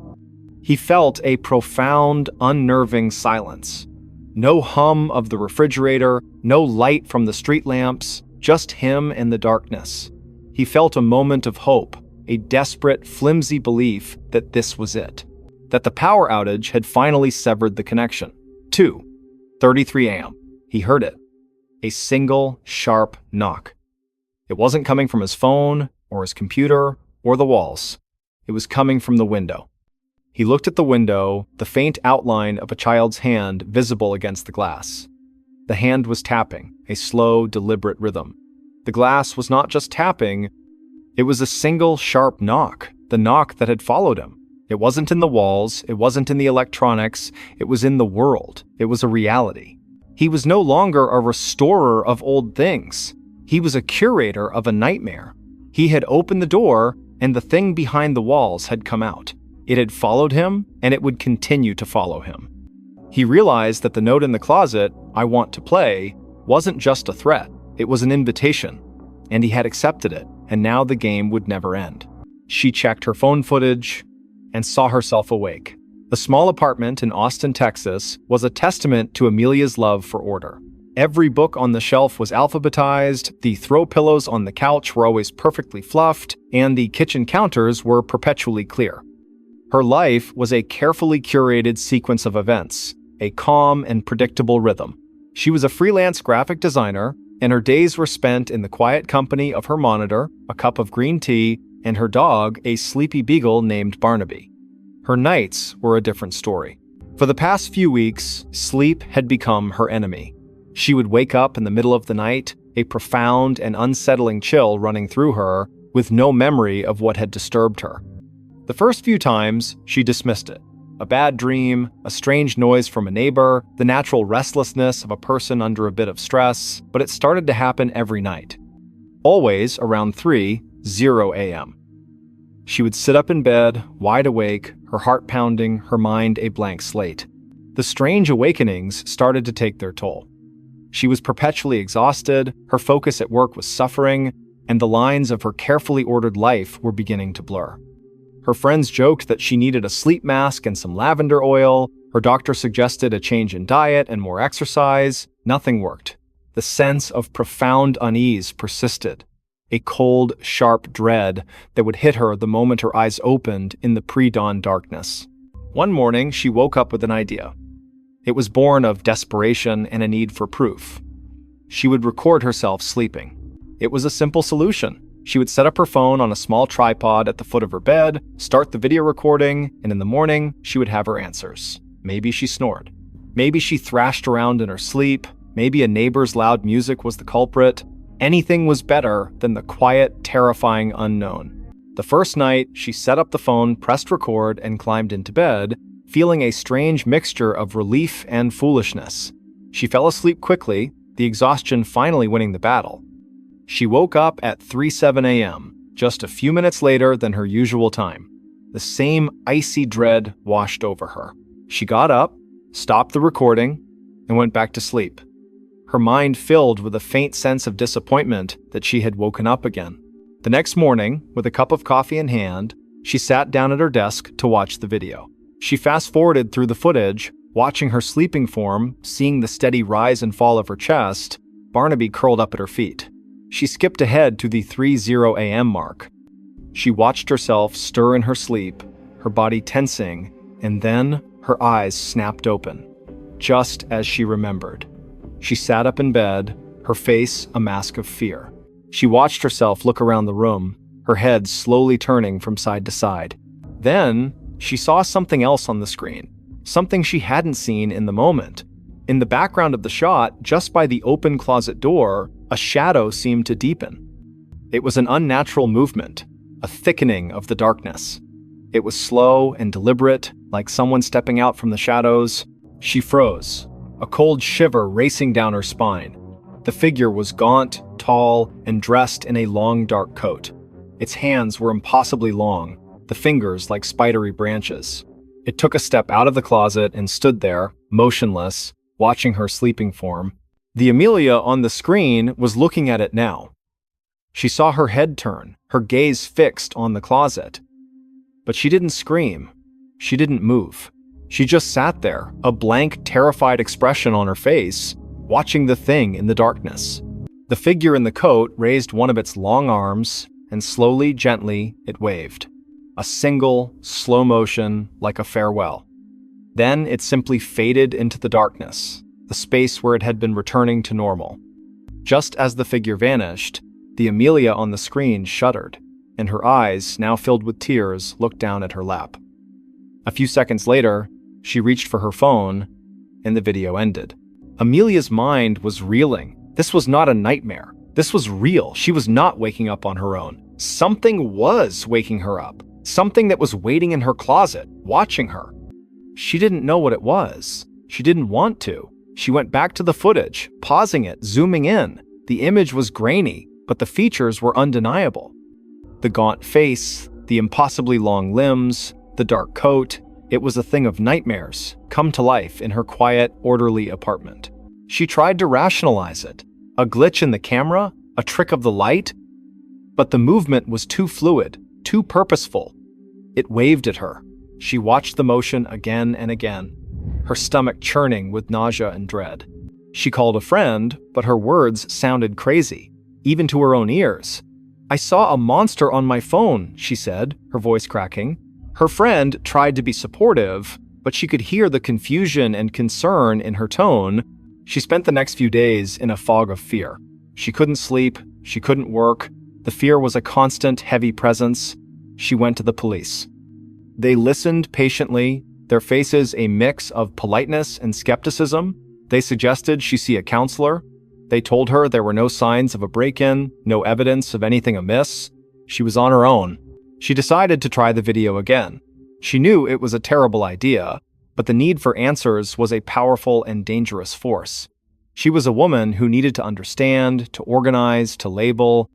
He felt a profound, unnerving silence. No hum of the refrigerator, no light from the street lamps, just him and the darkness. He felt a moment of hope, a desperate, flimsy belief that this was it, that the power outage had finally severed the connection. 2:33 a.m. He heard it. A single, sharp knock. It wasn't coming from his phone, or his computer, or the walls. It was coming from the window. He looked at the window, the faint outline of a child's hand visible against the glass. The hand was tapping, a slow, deliberate rhythm. The glass was not just tapping, it was a single, sharp knock, the knock that had followed him. It wasn't in the walls, it wasn't in the electronics, it was in the world. It was a reality. He was no longer a restorer of old things. He was a curator of a nightmare. He had opened the door, and the thing behind the walls had come out. It had followed him, and it would continue to follow him. He realized that the note in the closet, "I want to play," wasn't just a threat. It was an invitation, and he had accepted it, and now the game would never end. She checked her phone footage and saw herself awake. The small apartment in Austin, Texas, was a testament to Amelia's love for order. Every book on the shelf was alphabetized, the throw pillows on the couch were always perfectly fluffed, and the kitchen counters were perpetually clear. Her life was a carefully curated sequence of events, a calm and predictable rhythm. She was a freelance graphic designer, and her days were spent in the quiet company of her monitor, a cup of green tea, and her dog, a sleepy beagle named Barnaby. Her nights were a different story. For the past few weeks, sleep had become her enemy. She would wake up in the middle of the night, a profound and unsettling chill running through her, with no memory of what had disturbed her. The first few times, she dismissed it. A bad dream, a strange noise from a neighbor, the natural restlessness of a person under a bit of stress, but it started to happen every night. Always around 3:00 a.m. She would sit up in bed, wide awake, her heart pounding, her mind a blank slate. The strange awakenings started to take their toll. She was perpetually exhausted, her focus at work was suffering, and the lines of her carefully ordered life were beginning to blur. Her friends joked that she needed a sleep mask and some lavender oil. Her doctor suggested a change in diet and more exercise. Nothing worked. The sense of profound unease persisted. a cold, sharp dread that would hit her the moment her eyes opened in the pre-dawn darkness. One morning, she woke up with an idea. It was born of desperation and a need for proof. She would record herself sleeping. It was a simple solution. She would set up her phone on a small tripod at the foot of her bed, start the video recording, and in the morning, she would have her answers. Maybe she snored. Maybe she thrashed around in her sleep. Maybe a neighbor's loud music was the culprit. Anything was better than the quiet, terrifying unknown. The first night, she set up the phone, pressed record, and climbed into bed, feeling a strange mixture of relief and foolishness. She fell asleep quickly, the exhaustion finally winning the battle. She woke up at 3:07 a.m., just a few minutes later than her usual time. The same icy dread washed over her. She got up, stopped the recording, and went back to sleep. Her mind filled with a faint sense of disappointment that she had woken up again. The next morning, with a cup of coffee in hand, she sat down at her desk to watch the video. She fast-forwarded through the footage, watching her sleeping form, seeing the steady rise and fall of her chest, Barnaby curled up at her feet. She skipped ahead to the 3:00 a.m. mark. She watched herself stir in her sleep, her body tensing, and then her eyes snapped open, just as she remembered. She sat up in bed, her face a mask of fear. She watched herself look around the room, her head slowly turning from side to side. Then, she saw something else on the screen, something she hadn't seen in the moment. In the background of the shot, just by the open closet door, a shadow seemed to deepen. It was an unnatural movement, a thickening of the darkness. It was slow and deliberate, like someone stepping out from the shadows. She froze, a cold shiver racing down her spine. The figure was gaunt, tall, and dressed in a long dark coat. Its hands were impossibly long, the fingers like spidery branches. It took a step out of the closet and stood there, motionless, watching her sleeping form. The Amelia on the screen was looking at it now. She saw her head turn, her gaze fixed on the closet. But she didn't scream. She didn't move. She just sat there, a blank, terrified expression on her face, watching the thing in the darkness. The figure in the coat raised one of its long arms, and slowly, gently, it waved. A single, slow motion, like a farewell. Then it simply faded into the darkness, the space where it had been returning to normal. Just as the figure vanished, the Amelia on the screen shuddered, and her eyes, now filled with tears, looked down at her lap. A few seconds later, she reached for her phone, and the video ended. Amelia's mind was reeling. This was not a nightmare. This was real. She was not waking up on her own. Something was waking her up. Something that was waiting in her closet, watching her. She didn't know what it was. She didn't want to. She went back to the footage, pausing it, zooming in. The image was grainy, but the features were undeniable. The gaunt face, the impossibly long limbs, the dark coat. It was a thing of nightmares, come to life in her quiet, orderly apartment. She tried to rationalize it. A glitch in the camera? A trick of the light? But the movement was too fluid, too purposeful. It waved at her. She watched the motion again and again, her stomach churning with nausea and dread. She called a friend, but her words sounded crazy, even to her own ears. "I saw a monster on my phone," she said, her voice cracking. Her friend tried to be supportive, but she could hear the confusion and concern in her tone. She spent the next few days in a fog of fear. She couldn't sleep, she couldn't work. The fear was a constant, heavy presence. She went to the police. They listened patiently, their faces a mix of politeness and skepticism. They suggested she see a counselor. They told her there were no signs of a break-in, no evidence of anything amiss. She was on her own. She decided to try the video again. She knew it was a terrible idea, but the need for answers was a powerful and dangerous force. She was a woman who needed to understand, to organize, to label.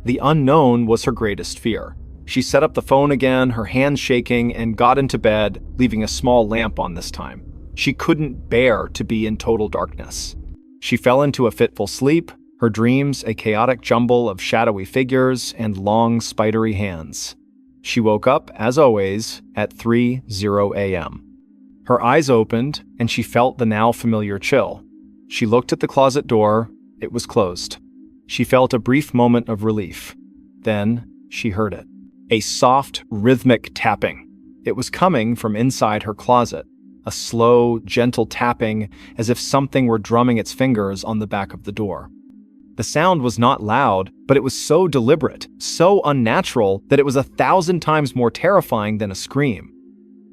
The unknown was her greatest fear. She set up the phone again, her hands shaking, and got into bed, leaving a small lamp on this time. She couldn't bear to be in total darkness. She fell into a fitful sleep, her dreams a chaotic jumble of shadowy figures and long, spidery hands. She woke up, as always, at 3:00 a.m. Her eyes opened, and she felt the now familiar chill. She looked at the closet door. It was closed. She felt a brief moment of relief. Then she heard it. A soft, rhythmic tapping. It was coming from inside her closet. A slow, gentle tapping, as if something were drumming its fingers on the back of the door. The sound was not loud, but it was so deliberate, so unnatural, that it was 1,000 times more terrifying than a scream.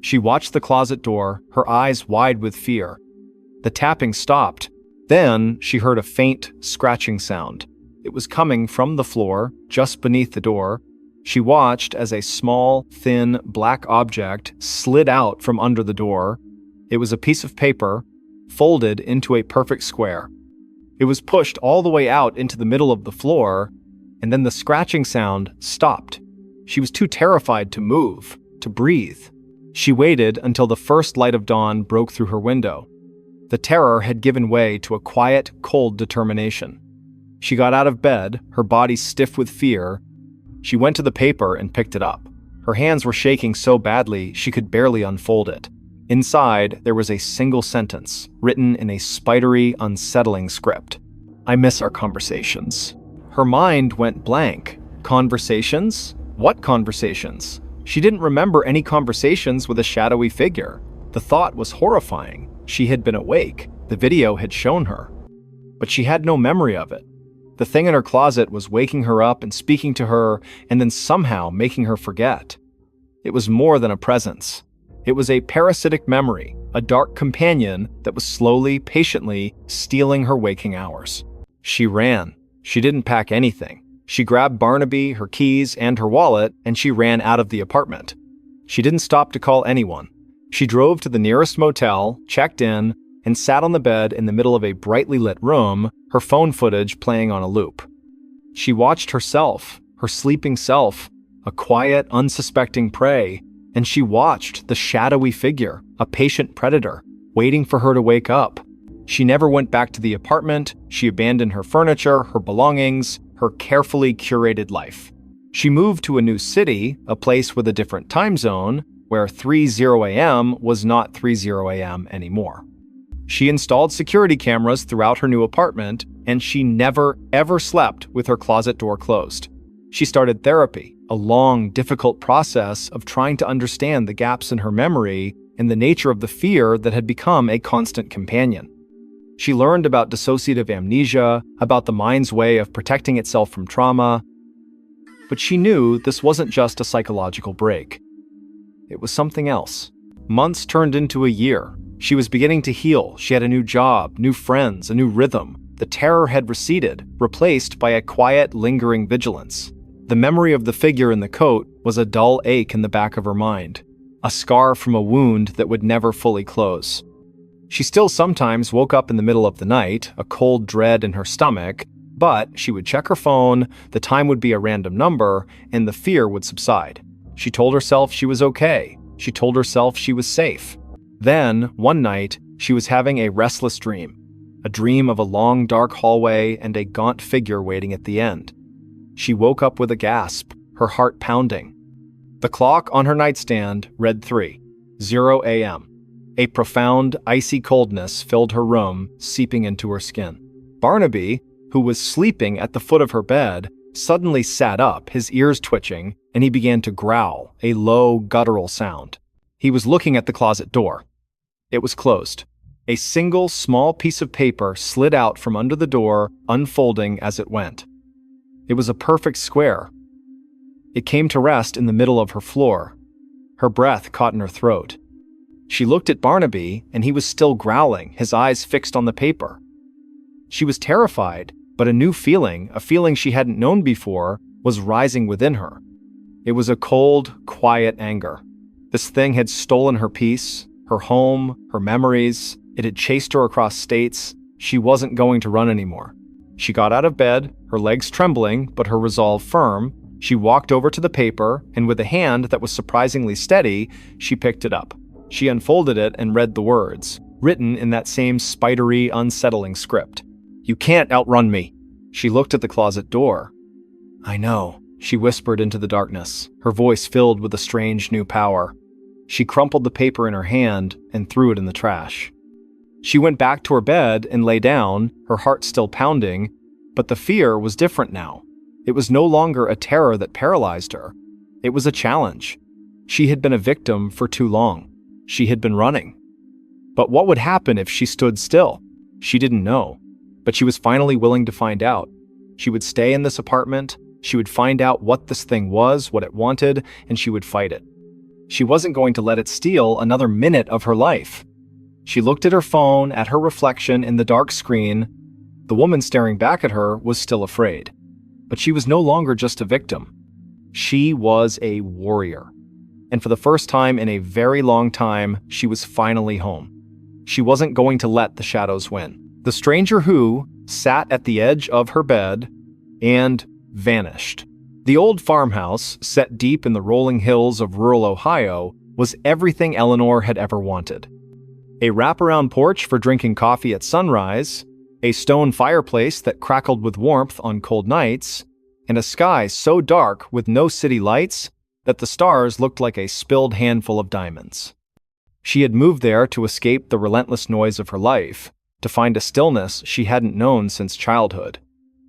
She watched the closet door, her eyes wide with fear. The tapping stopped. Then she heard a faint, scratching sound. It was coming from the floor, just beneath the door. She watched as a small, thin, black object slid out from under the door. It was a piece of paper, folded into a perfect square. It was pushed all the way out into the middle of the floor, and then the scratching sound stopped. She was too terrified to move, to breathe. She waited until the first light of dawn broke through her window. The terror had given way to a quiet, cold determination. She got out of bed, her body stiff with fear. She went to the paper and picked it up. Her hands were shaking so badly she could barely unfold it. Inside, there was a single sentence, written in a spidery, unsettling script. "I miss our conversations." Her mind went blank. Conversations? What conversations? She didn't remember any conversations with a shadowy figure. The thought was horrifying. She had been awake. The video had shown her. But she had no memory of it. The thing in her closet was waking her up and speaking to her, and then somehow making her forget. It was more than a presence. It was a parasitic memory, a dark companion that was slowly, patiently stealing her waking hours. She ran. She didn't pack anything. She grabbed Barnaby, her keys, and her wallet, and she ran out of the apartment. She didn't stop to call anyone. She drove to the nearest motel, checked in, and sat on the bed in the middle of a brightly lit room, her phone footage playing on a loop. She watched herself, her sleeping self, a quiet, unsuspecting prey, and she watched the shadowy figure, a patient predator, waiting for her to wake up. She never went back to the apartment. She abandoned her furniture, her belongings, her carefully curated life. She moved to a new city, a place with a different time zone, where 3:00 a.m. was not 3:00 a.m. anymore. She installed security cameras throughout her new apartment, and she never, ever slept with her closet door closed. She started therapy, a long, difficult process of trying to understand the gaps in her memory and the nature of the fear that had become a constant companion. She learned about dissociative amnesia, about the mind's way of protecting itself from trauma, but she knew this wasn't just a psychological break. It was something else. Months turned into a year. She was beginning to heal. She had a new job, new friends, a new rhythm. The terror had receded, replaced by a quiet, lingering vigilance. The memory of the figure in the coat was a dull ache in the back of her mind, a scar from a wound that would never fully close. She still sometimes woke up in the middle of the night, a cold dread in her stomach, but she would check her phone, the time would be a random number, and the fear would subside. She told herself she was okay. She told herself she was safe. Then, one night, she was having a restless dream, a dream of a long, dark hallway and a gaunt figure waiting at the end. She woke up with a gasp, her heart pounding. The clock on her nightstand read 3:00 a.m. A profound, icy coldness filled her room, seeping into her skin. Barnaby, who was sleeping at the foot of her bed, suddenly sat up, his ears twitching, and he began to growl, a low, guttural sound. He was looking at the closet door. It was closed. A single, small piece of paper slid out from under the door, unfolding as it went. It was a perfect square. It came to rest in the middle of her floor. Her breath caught in her throat. She looked at Barnaby, and he was still growling, his eyes fixed on the paper. She was terrified, but a new feeling, a feeling she hadn't known before, was rising within her. It was a cold, quiet anger. This thing had stolen her peace, her home, her memories. It had chased her across states. She wasn't going to run anymore. She got out of bed, her legs trembling, but her resolve firm. She walked over to the paper, and with a hand that was surprisingly steady, she picked it up. She unfolded it and read the words, written in that same spidery, unsettling script. "You can't outrun me." She looked at the closet door. "I know," she whispered into the darkness, her voice filled with a strange new power. She crumpled the paper in her hand and threw it in the trash. She went back to her bed and lay down, her heart still pounding. But the fear was different now. It was no longer a terror that paralyzed her. It was a challenge. She had been a victim for too long. She had been running. But what would happen if she stood still? She didn't know. But she was finally willing to find out. She would stay in this apartment, she would find out what this thing was, what it wanted, and she would fight it. She wasn't going to let it steal another minute of her life. She looked at her phone, at her reflection in the dark screen. The woman staring back at her was still afraid. But she was no longer just a victim. She was a warrior. And for the first time in a very long time, she was finally home. She wasn't going to let the shadows win. The stranger who sat at the edge of her bed and vanished. The old farmhouse, set deep in the rolling hills of rural Ohio, was everything Eleanor had ever wanted. A wraparound porch for drinking coffee at sunrise, a stone fireplace that crackled with warmth on cold nights, and a sky so dark with no city lights that the stars looked like a spilled handful of diamonds. She had moved there to escape the relentless noise of her life, to find a stillness she hadn't known since childhood.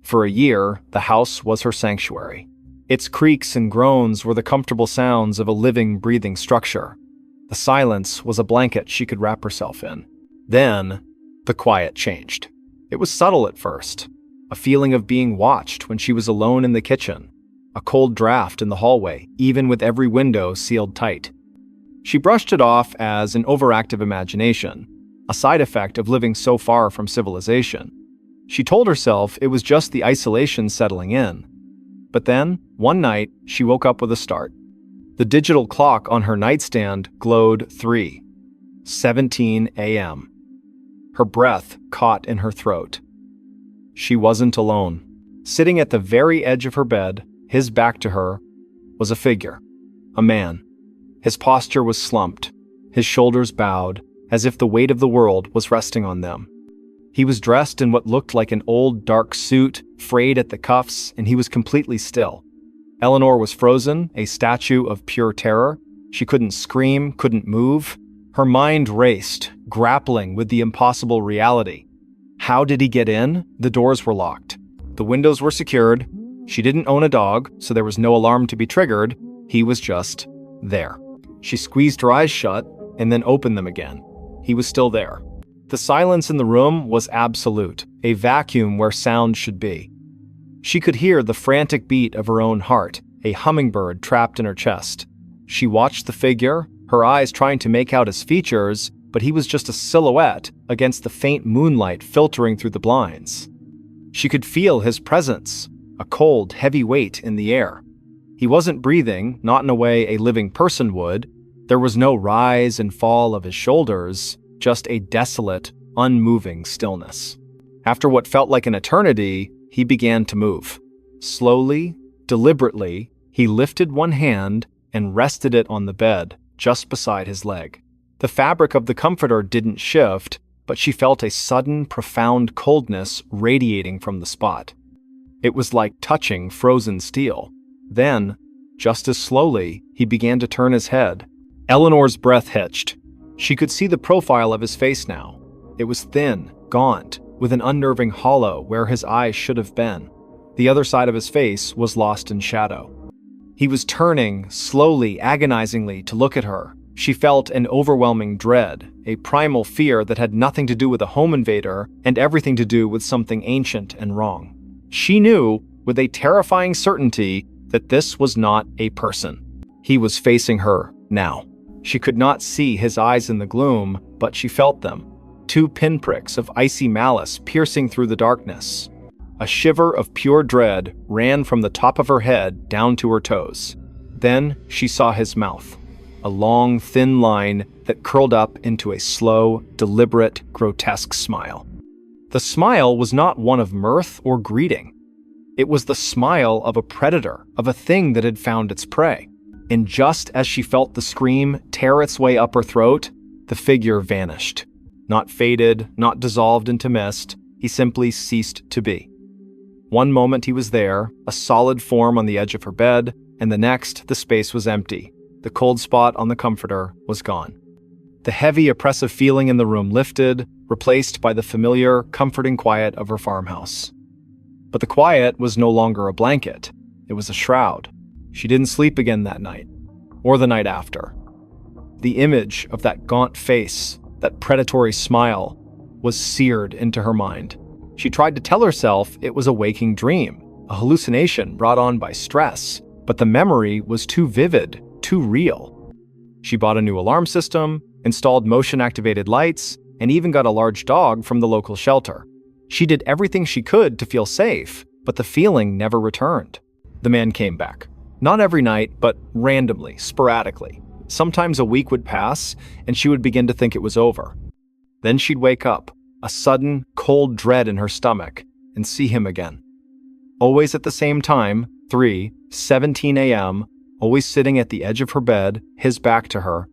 For a year, the house was her sanctuary. Its creaks and groans were the comfortable sounds of a living, breathing structure. The silence was a blanket she could wrap herself in. Then, the quiet changed. It was subtle at first. A feeling of being watched when she was alone in the kitchen. A cold draft in the hallway, even with every window sealed tight. She brushed it off as an overactive imagination, a side effect of living so far from civilization. She told herself it was just the isolation settling in. But then, one night, she woke up with a start. The digital clock on her nightstand glowed 3:17 a.m. Her breath caught in her throat. She wasn't alone. Sitting at the very edge of her bed, his back to her, was a figure. A man. His posture was slumped, his shoulders bowed, as if the weight of the world was resting on them. He was dressed in what looked like an old, dark suit, frayed at the cuffs, and he was completely still. Eleanor was frozen, a statue of pure terror. She couldn't scream, couldn't move. Her mind raced, grappling with the impossible reality. How did he get in? The doors were locked. The windows were secured. She didn't own a dog, so there was no alarm to be triggered. He was just there. She squeezed her eyes shut and then opened them again. He was still there. The silence in the room was absolute, a vacuum where sound should be. She could hear the frantic beat of her own heart, a hummingbird trapped in her chest. She watched the figure, her eyes trying to make out his features, but he was just a silhouette against the faint moonlight filtering through the blinds. She could feel his presence, a cold, heavy weight in the air. He wasn't breathing, not in a way a living person would. There was no rise and fall of his shoulders, just a desolate, unmoving stillness. After what felt like an eternity, he began to move. Slowly, deliberately, he lifted one hand and rested it on the bed, just beside his leg. The fabric of the comforter didn't shift, but she felt a sudden, profound coldness radiating from the spot. It was like touching frozen steel. Then, just as slowly, he began to turn his head. Eleanor's breath hitched. She could see the profile of his face now. It was thin, gaunt, with an unnerving hollow where his eyes should have been. The other side of his face was lost in shadow. He was turning, slowly, agonizingly, to look at her. She felt an overwhelming dread, a primal fear that had nothing to do with a home invader and everything to do with something ancient and wrong. She knew, with a terrifying certainty, that this was not a person. He was facing her now. She could not see his eyes in the gloom, but she felt them. 2 pinpricks of icy malice piercing through the darkness. A shiver of pure dread ran from the top of her head down to her toes. Then she saw his mouth, a long, thin line that curled up into a slow, deliberate, grotesque smile. The smile was not one of mirth or greeting. It was the smile of a predator, of a thing that had found its prey. And just as she felt the scream tear its way up her throat, the figure vanished. Not faded, not dissolved into mist, he simply ceased to be. One moment he was there, a solid form on the edge of her bed, and the next, the space was empty. The cold spot on the comforter was gone. The heavy, oppressive feeling in the room lifted, replaced by the familiar, comforting quiet of her farmhouse. But the quiet was no longer a blanket. It was a shroud. She didn't sleep again that night, or the night after. The image of that gaunt face, that predatory smile, was seared into her mind. She tried to tell herself it was a waking dream, a hallucination brought on by stress, but the memory was too vivid, too real. She bought a new alarm system, installed motion-activated lights, and even got a large dog from the local shelter. She did everything she could to feel safe, but the feeling never returned. The man came back. Not every night, but randomly, sporadically. Sometimes a week would pass, and she would begin to think it was over. Then she'd wake up, a sudden, cold dread in her stomach, and see him again. Always at the same time, 3:17 a.m., always sitting at the edge of her bed, his back to her.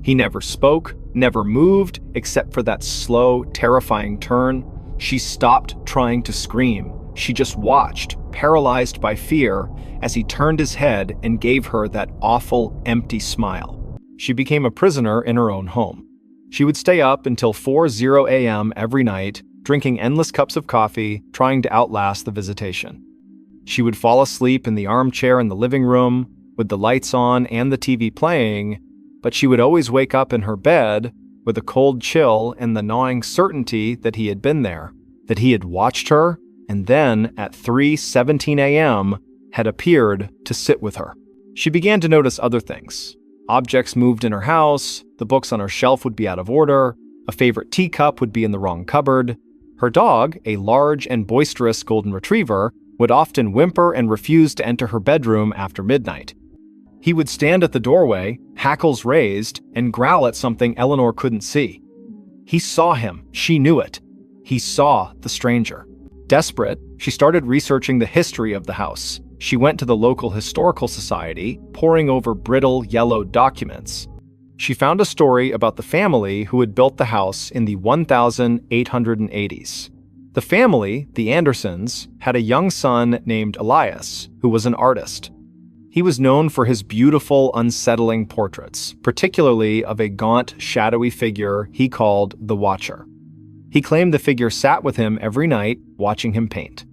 He never spoke, never moved, except for that slow, terrifying turn. She stopped trying to scream. She just watched, paralyzed by fear, as he turned his head and gave her that awful, empty smile. She became a prisoner in her own home. She would stay up until 4:00 a.m. every night, drinking endless cups of coffee, trying to outlast the visitation. She would fall asleep in the armchair in the living room, with the lights on and the TV playing, but she would always wake up in her bed with a cold chill and the gnawing certainty that he had been there, that he had watched her, and then, at 3:17 a.m., had appeared to sit with her. She began to notice other things. Objects moved in her house, the books on her shelf would be out of order, a favorite teacup would be in the wrong cupboard. Her dog, a large and boisterous golden retriever, would often whimper and refuse to enter her bedroom after midnight. He would stand at the doorway, hackles raised, and growl at something Eleanor couldn't see. He saw him. She knew it. He saw the stranger. Desperate, she started researching the history of the house. She went to the local historical society, poring over brittle, yellowed documents. She found a story about the family who had built the house in the 1880s. The family, the Andersons, had a young son named Elias, who was an artist. He was known for his beautiful, unsettling portraits, particularly of a gaunt, shadowy figure he called the Watcher. He claimed the figure sat with him every night, watching him paint.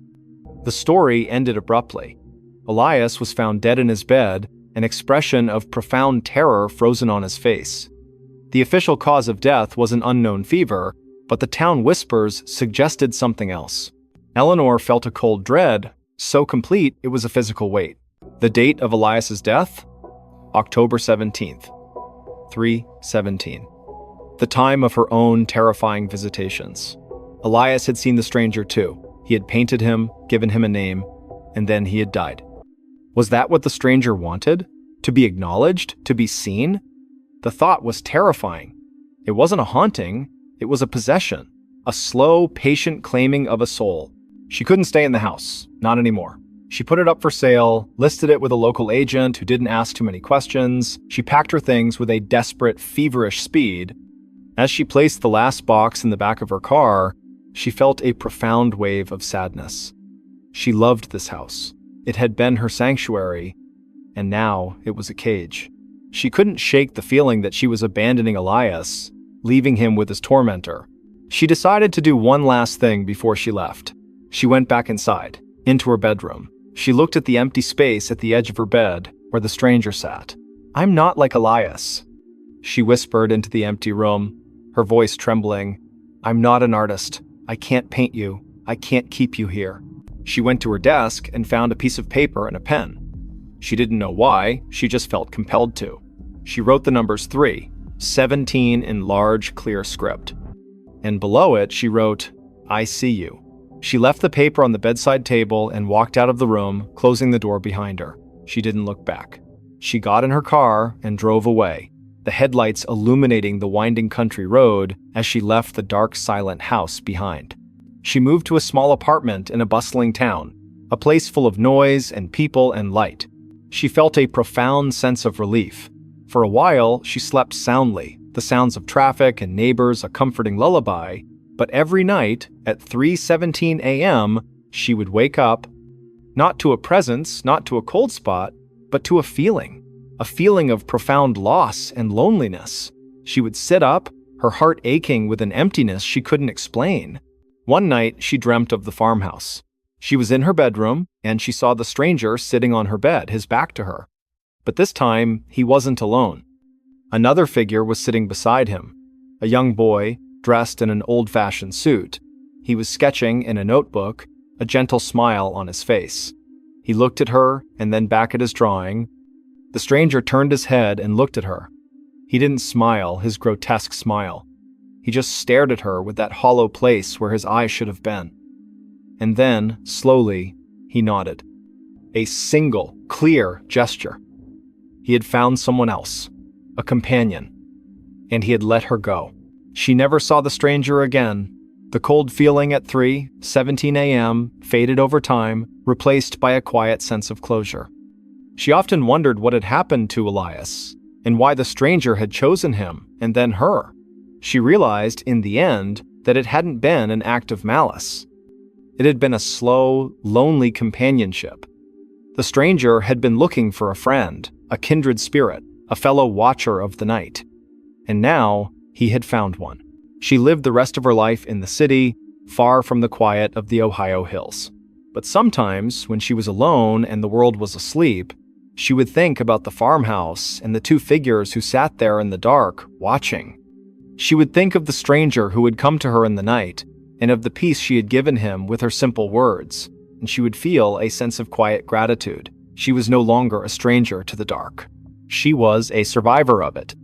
The story ended abruptly. Elias was found dead in his bed, an expression of profound terror frozen on his face. The official cause of death was an unknown fever, but the town whispers suggested something else. Eleanor felt a cold dread, so complete it was a physical weight. The date of Elias's death? October 17th, 3:17. The time of her own terrifying visitations. Elias had seen the stranger too. He had painted him, given him a name, and then he had died. Was that what the stranger wanted? To be acknowledged? To be seen? The thought was terrifying. It wasn't a haunting, it was a possession. A slow, patient claiming of a soul. She couldn't stay in the house. Not anymore. She put it up for sale, listed it with a local agent who didn't ask too many questions. She packed her things with a desperate, feverish speed. As she placed the last box in the back of her car, she felt a profound wave of sadness. She loved this house. It had been her sanctuary, and now it was a cage. She couldn't shake the feeling that she was abandoning Elias, leaving him with his tormentor. She decided to do one last thing before she left. She went back inside, into her bedroom. She looked at the empty space at the edge of her bed, where the stranger sat. "I'm not like Elias," she whispered into the empty room, her voice trembling. "I'm not an artist. I can't paint you. I can't keep you here." She went to her desk and found a piece of paper and a pen. She didn't know why, she just felt compelled to. She wrote the numbers 3:17 in large, clear script. And below it, she wrote, "I see you." She left the paper on the bedside table and walked out of the room, closing the door behind her. She didn't look back. She got in her car and drove away, the headlights illuminating the winding country road as she left the dark, silent house behind. She moved to a small apartment in a bustling town, a place full of noise and people and light. She felt a profound sense of relief. For a while, she slept soundly, the sounds of traffic and neighbors a comforting lullaby, but every night at 3:17 a.m., she would wake up, not to a presence, not to a cold spot, but to a feeling of profound loss and loneliness. She would sit up, her heart aching with an emptiness she couldn't explain. One night, she dreamt of the farmhouse. She was in her bedroom, and she saw the stranger sitting on her bed, his back to her. But this time, he wasn't alone. Another figure was sitting beside him, a young boy, dressed in an old-fashioned suit. He was sketching in a notebook, a gentle smile on his face. He looked at her and then back at his drawing. The stranger turned his head and looked at her. He didn't smile, his grotesque smile. He just stared at her with that hollow place where his eyes should have been. And then, slowly, he nodded. A single, clear gesture. He had found someone else, a companion, and he had let her go. She never saw the stranger again. The cold feeling at 3:17 a.m. faded over time, replaced by a quiet sense of closure. She often wondered what had happened to Elias, and why the stranger had chosen him, and then her. She realized, in the end, that it hadn't been an act of malice. It had been a slow, lonely companionship. The stranger had been looking for a friend, a kindred spirit, a fellow watcher of the night. And now, he had found one. She lived the rest of her life in the city, far from the quiet of the Ohio hills. But sometimes, when she was alone and the world was asleep, she would think about the farmhouse and the two figures who sat there in the dark, watching. She would think of the stranger who had come to her in the night, and of the peace she had given him with her simple words, and she would feel a sense of quiet gratitude. She was no longer a stranger to the dark. She was a survivor of it.